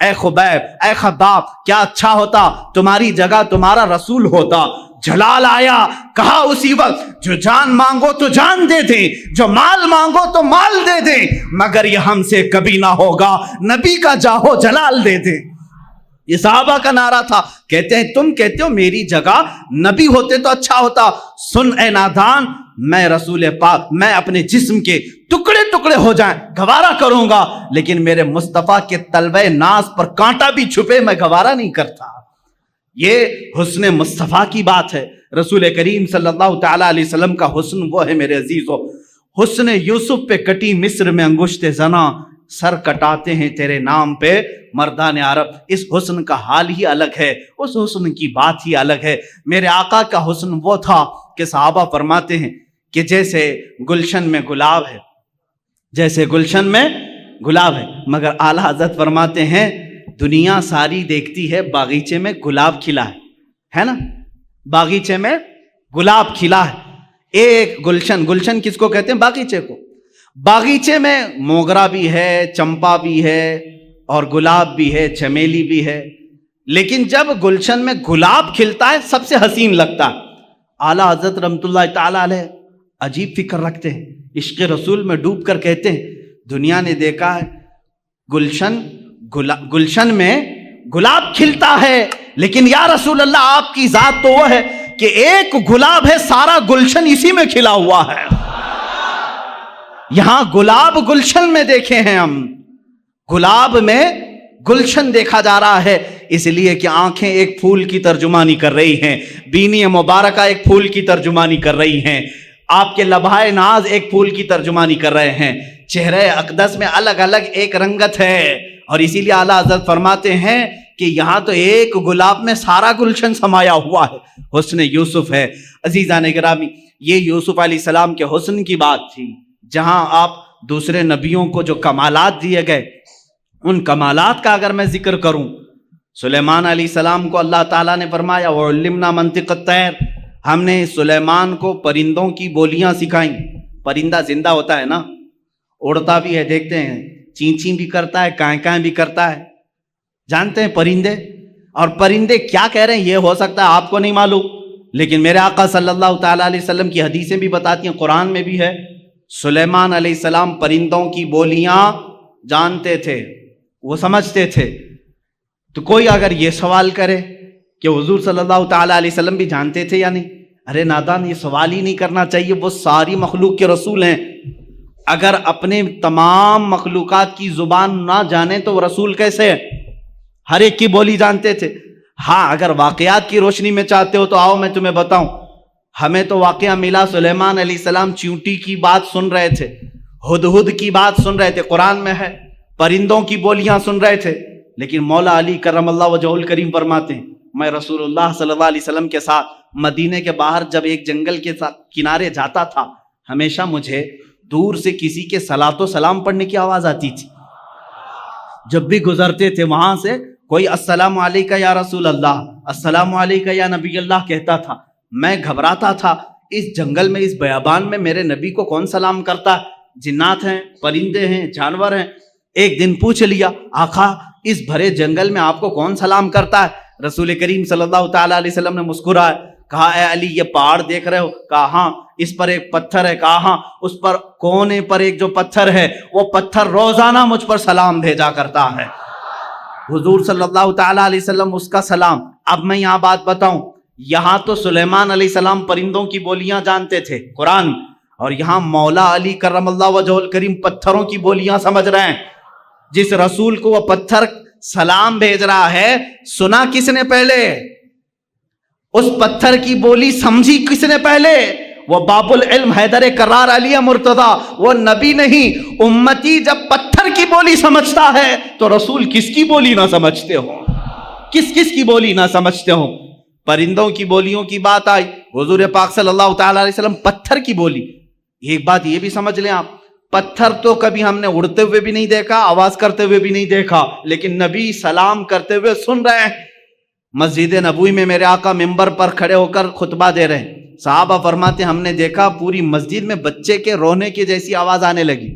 اے خبیب اے خباب کیا اچھا ہوتا تمہاری جگہ تمہارا رسول ہوتا. جلال آیا, کہا اسی وقت جو جان مانگو تو جان دے دیں, جو مال مانگو تو مال دے دیں, مگر یہ ہم سے کبھی نہ ہوگا, نبی کا جاہو جلال دے دیں. یہ صحابہ کا نعرہ تھا. کہتے ہیں تم کہتے ہو میری جگہ نبی ہوتے تو اچھا ہوتا. سن اے نادان, میں رسول پاک میں اپنے جسم کے ٹکڑے ٹکڑے ہو جائیں گوارا کروں گا, لیکن میرے مصطفیٰ کے تلوے ناز پر کانٹا بھی چھپے میں گوارا نہیں کرتا. یہ حسن مصطفیٰ کی بات ہے. رسول کریم صلی اللہ تعالی علیہ وسلم کا حسن وہ ہے میرے عزیزو. حسن یوسف پہ کٹی مصر میں انگشت زنا, سر کٹاتے ہیں تیرے نام پہ مردان عرب. اس حسن کا حال ہی الگ ہے, اس حسن کی بات ہی الگ ہے. میرے آقا کا حسن وہ تھا کہ صحابہ فرماتے ہیں کہ جیسے گلشن میں گلاب ہے, جیسے گلشن میں گلاب ہے, مگر اعلیٰ حضرت فرماتے ہیں دنیا ساری دیکھتی ہے باغیچے میں گلاب کھلا ہے نا, باغیچے میں گلاب کھلا ہے. ایک گلشن, گلشن کس کو کہتے ہیں؟ باغیچے کو. باغیچے میں موگرا بھی ہے, چمپا بھی ہے, اور گلاب بھی ہے, چمیلی بھی ہے, لیکن جب گلشن میں گلاب کھلتا ہے سب سے حسین لگتا ہے. اعلیٰ حضرت رحمۃ اللہ تعالی علیہ عجیب فکر رکھتے ہیں, عشق رسول میں ڈوب کر کہتے ہیں دنیا نے دیکھا ہے گلشن میں گلاب کھلتا ہے, لیکن یا رسول اللہ آپ کی ذات تو وہ ہے کہ ایک گلاب ہے سارا گلشن اسی میں کھلا ہوا ہے. یہاں گلاب گلشن میں دیکھے ہیں ہم, گلاب میں گلشن دیکھا جا رہا ہے, اس لیے کہ آنکھیں ایک پھول کی ترجمانی کر رہی ہیں, بینی مبارکہ ایک پھول کی ترجمانی کر رہی ہیں, آپ کے لبھائے ناز ایک پھول کی ترجمانی کر رہے ہیں, چہرے اقدس میں الگ الگ ایک رنگت ہے. اور اسی لیے اعلیٰ حضرت فرماتے ہیں کہ یہاں تو ایک گلاب میں سارا گلشن سمایا ہوا ہے, حسن یوسف ہے. عزیزان گرامی, یہ یوسف علیہ السلام کے حسن کی بات تھی. جہاں آپ دوسرے نبیوں کو جو کمالات دیے گئے, ان کمالات کا اگر میں ذکر کروں, سلیمان علیہ السلام کو اللہ تعالیٰ نے فرمایا وَعُلِّمْنَا مَنطِقَ الطَّيْرِ, ہم نے سلیمان کو پرندوں کی بولیاں سکھائیں. پرندہ زندہ ہوتا ہے نا, اڑتا بھی ہے, دیکھتے ہیں چین چین بھی کرتا ہے, کائیں کائیں بھی کرتا ہے, جانتے ہیں پرندے. اور پرندے کیا کہہ رہے ہیں یہ ہو سکتا ہے آپ کو نہیں معلوم, لیکن میرے آقا صلی اللہ تعالیٰ علیہ وسلم کی حدیثیں بھی بتاتی ہیں, قرآن میں بھی ہے. سلیمان علیہ السلام پرندوں کی بولیاں جانتے تھے, وہ سمجھتے تھے. تو کوئی اگر یہ سوال کرے کہ حضور صلی اللہ تعالیٰ علیہ وسلم بھی جانتے تھے یا نہیں, ارے نادان, یہ سوال ہی نہیں کرنا چاہیے, وہ ساری مخلوق کے رسول ہیں. اگر اپنے تمام مخلوقات کی زبان نہ جانے تو وہ رسول کیسے ہے؟ ہر ایک کی بولی جانتے تھے. ہاں اگر واقعات کی روشنی میں چاہتے ہو تو آؤ میں تمہیں بتاؤں. ہمیں تو واقعہ ملا, سلیمان علیہ السلام چیونٹی کی بات سن رہے تھے, ہدہد کی بات سن رہے تھے, قرآن میں ہے, پرندوں کی بولیاں سن رہے تھے. لیکن مولا علی کرم اللہ وجہہ الکریم فرماتے ہیں میں رسول اللہ صلی اللہ علیہ وسلم کے ساتھ مدینے کے باہر جب ایک جنگل کے کنارے جاتا تھا, ہمیشہ مجھے دور سے کسی کے صلاۃ و سلام پڑھنے کی آواز آتی تھی. جب بھی گزرتے تھے وہاں سے کوئی السلام علیکہ یا رسول اللہ, السلام علیکہ یا نبی اللہ کہتا تھا. میں گھبراتا تھا, اس جنگل میں اس بیابان میں میرے نبی کو کون سلام کرتا ہے؟ جنات ہیں, پرندے ہیں, جانور ہیں. ایک دن پوچھ لیا, آقا اس بھرے جنگل میں آپ کو کون سلام کرتا ہے؟ رسول کریم صلی اللہ تعالیٰ علیہ وسلم نے مسکرائے, کہا اے علی یہ پہاڑ دیکھ رہے ہو؟ کہا ہاں. اس پر ایک پتھر ہے؟ کہا ہاں. اس پر کونے پر ایک جو پتھر ہے وہ پتھر روزانہ مجھ پر سلام بھیجا کرتا ہے. حضور صلی اللہ تعالیٰ علیہ وسلم اس کا سلام. اب میں یہاں بات بتاؤں, یہاں تو سلیمان علیہ السلام پرندوں کی بولیاں جانتے تھے قرآن, اور یہاں مولا علی کرم اللہ وجہہ الکریم پتھروں کی بولیاں سمجھ رہے ہیں. جس رسول کو وہ پتھر سلام بھیج رہا ہے, سنا کس نے پہلے؟ اس پتھر کی بولی سمجھی کس نے پہلے؟ وہ باب العلم حیدر کرار علی مرتضی, وہ نبی نہیں. امتی جب پتھر کی بولی سمجھتا ہے تو رسول کس کی بولی نہ سمجھتے ہو, کس کس کی بولی نہ سمجھتے ہو. پرندوں کی بولیوں کی بات آئی, حضور پاک صلی اللہ تعالیٰ علیہ وسلم پتھر کی بولی. ایک بات یہ بھی سمجھ لیں آپ, پتھر تو کبھی ہم نے اڑتے ہوئے بھی نہیں دیکھا, آواز کرتے ہوئے بھی نہیں دیکھا, لیکن نبی سلام کرتے ہوئے سن رہے ہیں. مسجد نبوی میں میرے آقا ممبر پر کھڑے ہو کر خطبہ دے رہے ہیں. صحابہ فرماتے ہم نے دیکھا پوری مسجد میں بچے کے رونے کی جیسی آواز آنے لگی.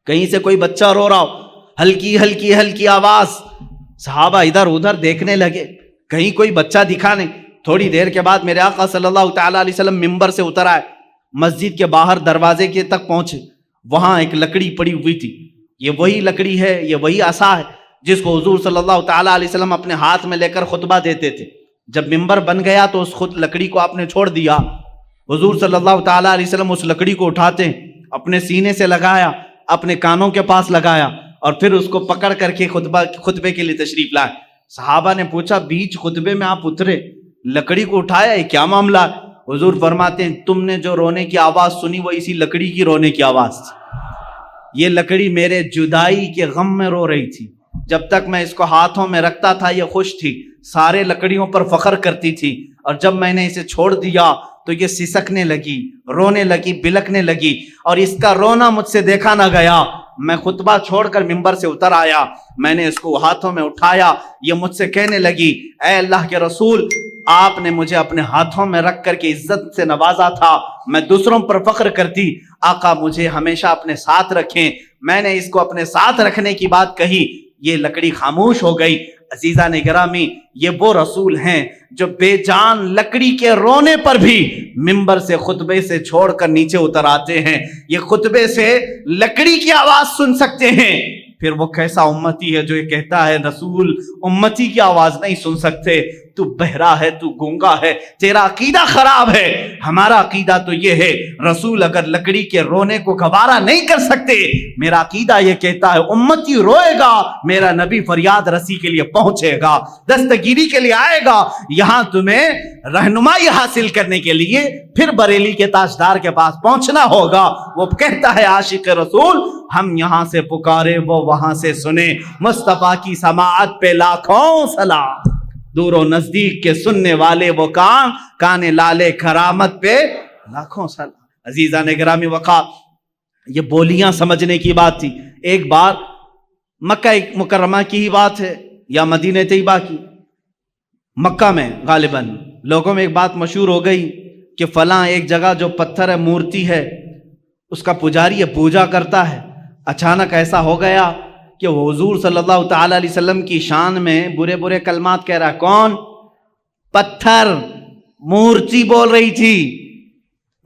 کہیں سے کوئی بچہ رو رہا ہو, ہلکی ہلکی ہلکی آواز, صحابہ ادھر ادھر دیکھنے لگے, کہیں کوئی بچہ دکھا نہیں. تھوڑی دیر کے بعد میرے آقا صلی اللہ تعالیٰ علیہ وسلم ممبر سے اتر آئے, مسجد کے باہر دروازے کے تک پہنچے. وہاں ایک لکڑی پڑی ہوئی تھی. یہ وہی لکڑی ہے, یہ وہی عصا ہے جس کو حضور صلی اللہ تعالیٰ علیہ وسلم اپنے ہاتھ میں لے کر خطبہ دیتے تھے. جب ممبر بن گیا تو اس خود لکڑی کو آپ نے چھوڑ دیا. حضور صلی اللہ تعالیٰ علیہ وسلم اس لکڑی کو اٹھاتے, اپنے سینے سے لگایا, اپنے کانوں کے پاس لگایا, اور پھر اس کو پکڑ کر کے خطبے کے لیے تشریف لائے. صحابہ نے پوچھا, بیچ خطبے میں آپ اترے, لکڑی کو اٹھایا, یہ کیا معاملہ ہے؟ حضور فرماتے ہیں, تم نے جو رونے کی آواز سنی وہ اسی لکڑی کی رونے کی آواز تھی. یہ لکڑی میرے جدائی کے غم میں رو رہی تھی. جب تک میں اس کو ہاتھوں میں رکھتا تھا یہ خوش تھی, سارے لکڑیوں پر فخر کرتی تھی, اور جب میں نے اسے چھوڑ دیا تو یہ سسکنے لگی, رونے لگی, بلکنے لگی, اور اس کا رونا مجھ سے دیکھا نہ گیا. میں خطبہ چھوڑ کر ممبر سے اتر آیا, میں نے اس کو ہاتھوں میں اٹھایا, یہ مجھ سے کہنے لگی, اے اللہ کے رسول, آپ نے مجھے اپنے ہاتھوں میں رکھ کر کے عزت سے نوازا تھا, میں دوسروں پر فخر کرتی, آقا مجھے ہمیشہ اپنے ساتھ رکھیں. میں نے اس کو اپنے ساتھ رکھنے کی بات کہی, یہ لکڑی خاموش ہو گئی. عزیزان گرامی, یہ وہ رسول ہیں جو بے جان لکڑی کے رونے پر بھی ممبر سے خطبے سے چھوڑ کر نیچے اتر آتے ہیں. یہ خطبے سے لکڑی کی آواز سن سکتے ہیں. پھر وہ کیسا امتی ہے جو یہ کہتا ہے رسول امتی کی آواز نہیں سن سکتے, تو بہرا ہے, تو گونگا ہے, تیرا عقیدہ خراب ہے. ہمارا عقیدہ تو یہ ہے, رسول اگر لکڑی کے رونے کو گوارا نہیں کر سکتے, میرا عقیدہ یہ کہتا ہے امتی روئے گا, میرا نبی فریاد رسی کے لیے پہنچے گا, دستگیری کے لیے آئے گا. یہاں تمہیں رہنمائی حاصل کرنے کے لیے پھر بریلی کے تاجدار کے پاس پہنچنا ہوگا. وہ کہتا ہے عاشق رسول, ہم یہاں سے پکارے وہ وہاں سے سنے, مصطفیٰ کی سماعت پہ لاکھوں سلام, دور و نزدیک کے سننے والے وہ کان لالے کرامت پہ لاکھوں سلام. عزیزان گرامی وقا, یہ بولیاں سمجھنے کی بات تھی. ایک بار مکہ مکرمہ کی ہی بات ہے یا مدینہ طیبہ کی, مکہ میں غالباً لوگوں میں ایک بات مشہور ہو گئی کہ فلاں ایک جگہ جو پتھر ہے, مورتی ہے, اس کا پجاری یہ پوجا کرتا ہے. اچانک ایسا ہو گیا کہ حضور صلی اللہ تعالی علیہ وسلم کی شان میں برے برے کلمات کہہ رہا ہے. کون؟ پتھر. مورتی بول رہی تھی,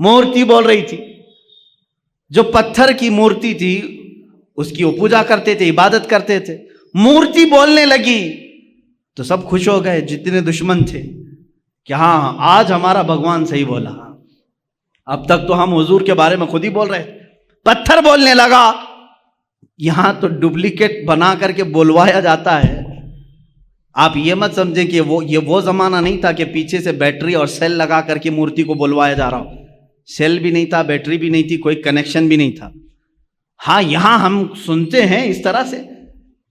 مورتی بول رہی تھی. جو پتھر کی مورتی تھی اس کی وہ پوجا کرتے تھے, عبادت کرتے تھے. مورتی بولنے لگی تو سب خوش ہو گئے جتنے دشمن تھے کہ ہاں آج ہمارا بھگوان صحیح بولا. اب تک تو ہم حضور کے بارے میں خود ہی بول رہے تھے, پتھر بولنے لگا. یہاں تو ڈپلیکیٹ بنا کر کے بولوایا جاتا ہے. آپ یہ مت سمجھیں کہ یہ وہ زمانہ نہیں تھا کہ پیچھے سے بیٹری اور سیل لگا کر کے مورتی کو بلوایا جا رہا ہو. سیل بھی نہیں تھا, بیٹری بھی نہیں تھی, کوئی کنیکشن بھی نہیں تھا. ہاں یہاں ہم سنتے ہیں اس طرح سے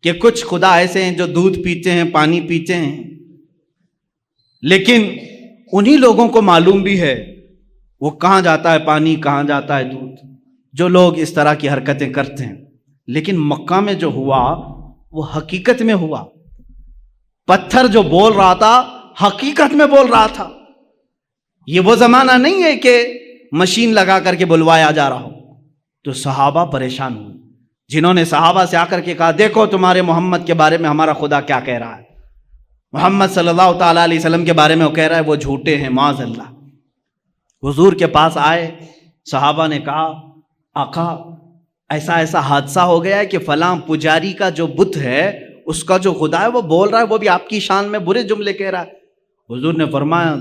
کہ کچھ خدا ایسے ہیں جو دودھ پیتے ہیں, پانی پیتے ہیں, لیکن انہی لوگوں کو معلوم بھی ہے وہ کہاں جاتا ہے پانی, کہاں جاتا ہے دودھ, جو لوگ اس طرح کی حرکتیں کرتے ہیں. لیکن مکہ میں جو ہوا وہ حقیقت میں ہوا. پتھر جو بول رہا تھا حقیقت میں بول رہا تھا. یہ وہ زمانہ نہیں ہے کہ مشین لگا کر کے بلوایا جا رہا ہو. تو صحابہ پریشان ہوئے, جنہوں نے صحابہ سے آ کر کے کہا دیکھو تمہارے محمد کے بارے میں ہمارا خدا کیا کہہ رہا ہے. محمد صلی اللہ تعالیٰ علیہ وسلم کے بارے میں وہ کہہ رہا ہے وہ جھوٹے ہیں معاذ اللہ. حضور کے پاس آئے, صحابہ نے کہا آقا ایسا ایسا حادثہ ہو گیا ہے کہ فلاں پجاری کا جو بت ہے اس کا جو خدا ہے وہ بول رہا ہے, وہ بھی آپ کی شان میں برے جملے کہہ رہا ہے. حضور نے فرمایا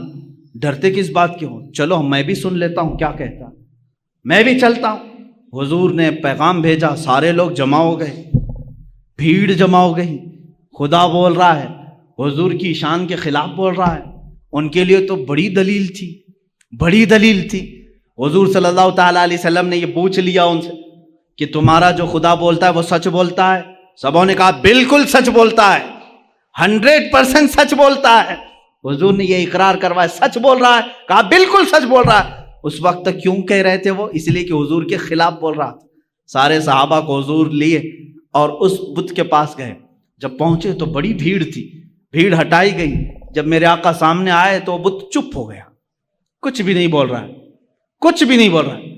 ڈرتے کس بات کے ہو, چلو میں بھی سن لیتا ہوں کیا کہتا, میں بھی چلتا ہوں. حضور نے پیغام بھیجا, سارے لوگ جمع ہو گئے, بھیڑ جمع ہو گئی. خدا بول رہا ہے, حضور کی شان کے خلاف بول رہا ہے. ان کے لیے تو بڑی دلیل تھی, بڑی دلیل تھی. حضور صلی اللہ تعالیٰ علیہ وسلم نے یہ پوچھ لیا ان سے کہ تمہارا جو خدا بولتا ہے وہ سچ بولتا ہے؟ سبوں نے کہا بالکل سچ بولتا ہے, 100% سچ بولتا ہے. حضور نے یہ اقرار کروایا سچ بول رہا ہے, کہا بالکل سچ بول رہا ہے. اس وقت تک کیوں کہہ رہے تھے وہ؟ اس لیے کہ حضور کے خلاف بول رہا تھا. سارے صحابہ کو حضور لیے اور اس بت کے پاس گئے. جب پہنچے تو بڑی بھیڑ تھی, بھیڑ ہٹائی گئی. جب میرے آقا سامنے آئے تو وہ بت چپ ہو گیا, کچھ بھی نہیں بول رہا ہے, کچھ بھی نہیں بول رہا ہے.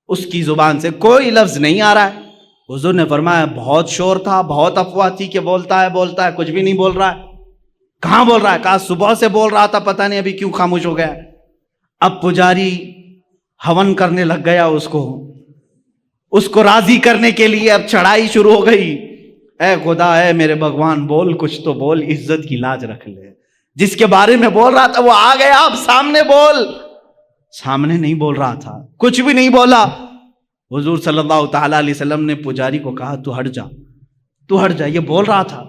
اس کی زبان سے کوئی لفظ نہیں آ رہا ہے. حضور نے فرمایا بہت شور تھا، بہت افواہ تھی کہ بولتا ہے، کچھ بھی نہیں بول رہا ہے. کہاں بول رہا ہے؟ کہا صبح سے بول رہا تھا، پتہ نہیں ابھی کیوں خاموش ہو گیا. اب پجاری ہون کرنے لگ گیا اس کو راضی کرنے کے لیے. اب چڑھائی شروع ہو گئی. اے خدا، اے میرے بھگوان، بول، کچھ تو بول، عزت کی لاج رکھ لے. جس کے بارے میں بول رہا تھا وہ آ گیا، اب سامنے بول. سامنے نہیں بول رہا تھا، کچھ بھی نہیں بولا. حضور صلی اللہ تعالی علیہ وسلم نے پجاری کو کہا تو ہٹ جا. یہ بول رہا تھا.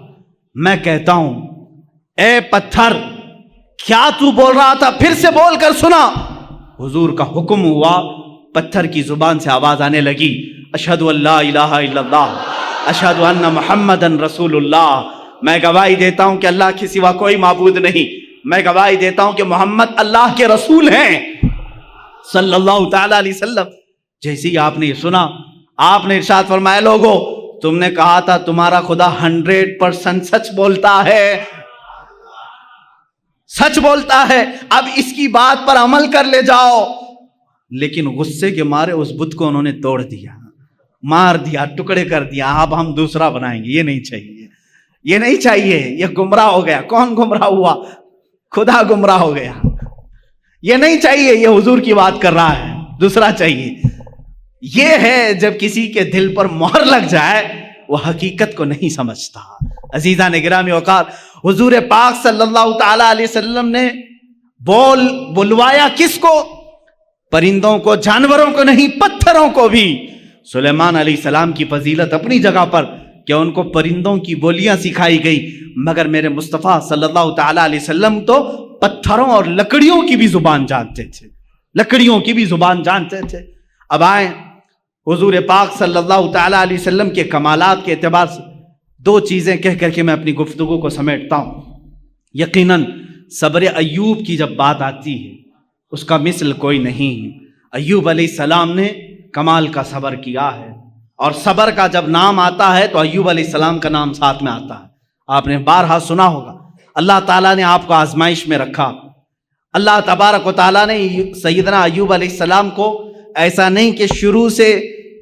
میں کہتا ہوں اے پتھر، کیا تو بول رہا تھا؟ پھر سے بول کر سنا. حضور کا حکم ہوا، پتھر کی زبان سے آواز آنے لگی، اشہد ان لا الہ الا اللہ، اشہد ان محمدن رسول اللہ. میں گواہی دیتا ہوں کہ اللہ کے سوا کوئی معبود نہیں. میں گواہی دیتا ہوں کہ محمد اللہ کے رسول ہیں صلی اللہ تعالی علیہ وسلم. جیسے ہی آپ نے یہ سنا، آپ نے ارشاد فرمایا، لوگو تم نے کہا تھا تمہارا خدا 100% سچ بولتا ہے، سچ بولتا ہے، اب اس کی بات پر عمل کر لے جاؤ. لیکن غصے کے مارے اس بت کو انہوں نے توڑ دیا، مار دیا، ٹکڑے کر دیا. اب ہم دوسرا بنائیں گے. یہ نہیں چاہیے، یہ نہیں چاہیے. یہ گمراہ ہو گیا. کون گمراہ ہوا؟ خدا گمراہ ہو گیا. یہ نہیں چاہیے. یہ حضور کی بات کر رہا ہے. دوسرا چاہیے. یہ ہے جب کسی کے دل پر مہر لگ جائے وہ حقیقت کو نہیں سمجھتا. عزیزان گرامی اوقات، حضور پاک صلی اللہ تعالی علیہ وسلم نے بلوایا کس کو؟ پرندوں کو، جانوروں کو نہیں، پتھروں کو بھی. سلیمان علیہ السلام کی فضیلت اپنی جگہ پر کہ ان کو پرندوں کی بولیاں سکھائی گئی، مگر میرے مصطفیٰ صلی اللہ تعالی علیہ وسلم تو پتھروں اور لکڑیوں کی بھی زبان جانتے تھے، لکڑیوں کی بھی زبان جانتے تھے. اب آئیں حضور پاک صلی اللہ تعالی علیہ وسلم کے کمالات کے اعتبار سے دو چیزیں کہہ کر کے میں اپنی گفتگو کو سمیٹتا ہوں. یقیناً صبر ایوب کی جب بات آتی ہے اس کا مثل کوئی نہیں. ایوب علیہ السلام نے کمال کا صبر کیا ہے، اور صبر کا جب نام آتا ہے تو ایوب علیہ السلام کا نام ساتھ میں آتا ہے. آپ نے بارہا سنا ہوگا، اللہ تعالیٰ نے آپ کو آزمائش میں رکھا. اللہ تبارک و تعالیٰ نے سیدنا ایوب علیہ السلام کو ایسا نہیں کہ شروع سے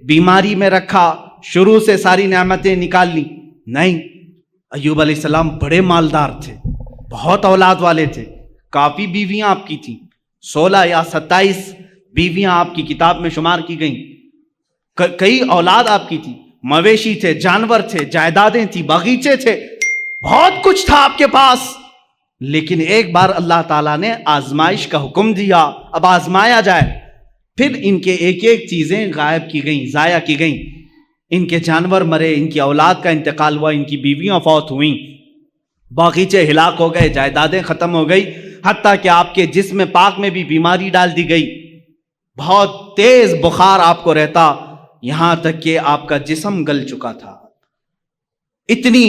بیماری میں رکھا، شروع سے ساری نعمتیں نکال لی. نہیں، ایوب علیہ السلام بڑے مالدار تھے، بہت اولاد والے تھے. کافی بیویاں آپ کی تھیں، 16 یا 27 بیویاں آپ کی کتاب میں شمار کی گئیں. کئی اولاد آپ کی تھی، مویشی تھے، جانور تھے، جائیدادیں تھیں، باغیچے تھے، بہت کچھ تھا آپ کے پاس. لیکن ایک بار اللہ تعالیٰ نے آزمائش کا حکم دیا، اب آزمایا جائے. پھر ان کے ایک ایک چیزیں غائب کی گئیں، ضائع کی گئیں. ان کے جانور مرے، ان کی اولاد کا انتقال ہوا، ان کی بیویاں فوت ہوئیں، باغیچے ہلاک ہو گئے، جائیدادیں ختم ہو گئی، حتیٰ کہ آپ کے جسم پاک میں بھی بیماری ڈال دی گئی. بہت تیز بخار آپ کو رہتا، یہاں تک کہ آپ کا جسم گل چکا تھا. اتنی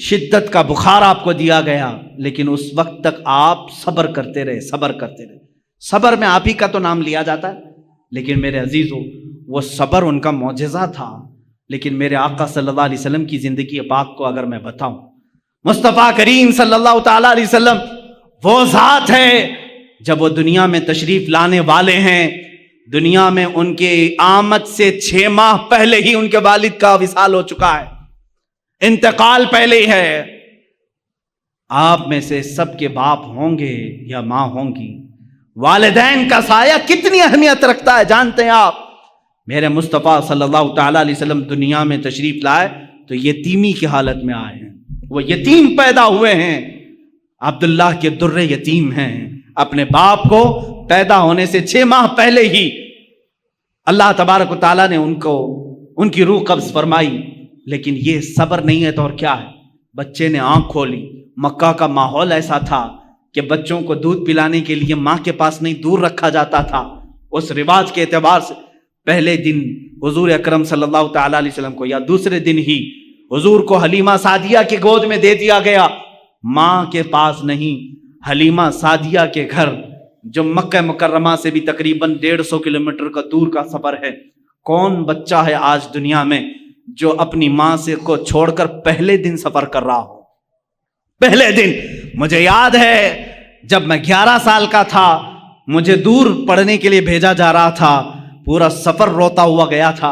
شدت کا بخار آپ کو دیا گیا، لیکن اس وقت تک آپ صبر کرتے رہے، صبر کرتے رہے. صبر میں آپ ہی کا تو نام لیا جاتا ہے، لیکن میرے عزیزو وہ صبر ان کا معجزہ تھا. لیکن میرے آقا صلی اللہ علیہ وسلم کی زندگی پاک کو اگر میں بتاؤں، مصطفیٰ کریم صلی اللہ تعالیٰ علیہ وسلم وہ ذات ہے جب وہ دنیا میں تشریف لانے والے ہیں، دنیا میں ان کے آمد سے 6 ماہ پہلے ہی ان کے والد کا وصال ہو چکا ہے، انتقال پہلے ہی ہے. آپ میں سے سب کے باپ ہوں گے یا ماں ہوں گی، والدین کا سایہ کتنی اہمیت رکھتا ہے جانتے ہیں آپ؟ میرے مصطفیٰ صلی اللہ تعالیٰ علیہ وسلم دنیا میں تشریف لائے تو یتیمی کی حالت میں آئے ہیں. وہ یتیم پیدا ہوئے ہیں، عبداللہ کے در یتیم ہیں. اپنے باپ کو پیدا ہونے سے 6 ماہ پہلے ہی اللہ تبارک و تعالیٰ نے ان کی روح قبض فرمائی. لیکن یہ صبر نہیں ہے تو اور کیا ہے؟ بچے نے آنکھ کھولی. مکہ کا ماحول ایسا تھا کہ بچوں کو دودھ پلانے کے لیے ماں کے پاس نہیں، دور رکھا جاتا تھا. اس رواج کے اعتبار سے پہلے دن حضور اکرم صلی اللہ تعالی علیہ وسلم کو یا دوسرے دن ہی حضور کو حلیمہ سعدیہ کی گود میں دے دیا گیا. ماں کے پاس نہیں، حلیمہ سعدیہ کے گھر، جو مکہ مکرمہ سے بھی تقریباً 150 کلومیٹر کا دور کا سفر ہے. کون بچہ ہے آج دنیا میں جو اپنی ماں سے کو چھوڑ کر پہلے دن سفر کر رہا ہو؟ پہلے دن مجھے یاد ہے جب میں 11 سال کا تھا، مجھے دور پڑھنے کے لیے بھیجا جا رہا تھا، پورا سفر روتا ہوا گیا تھا.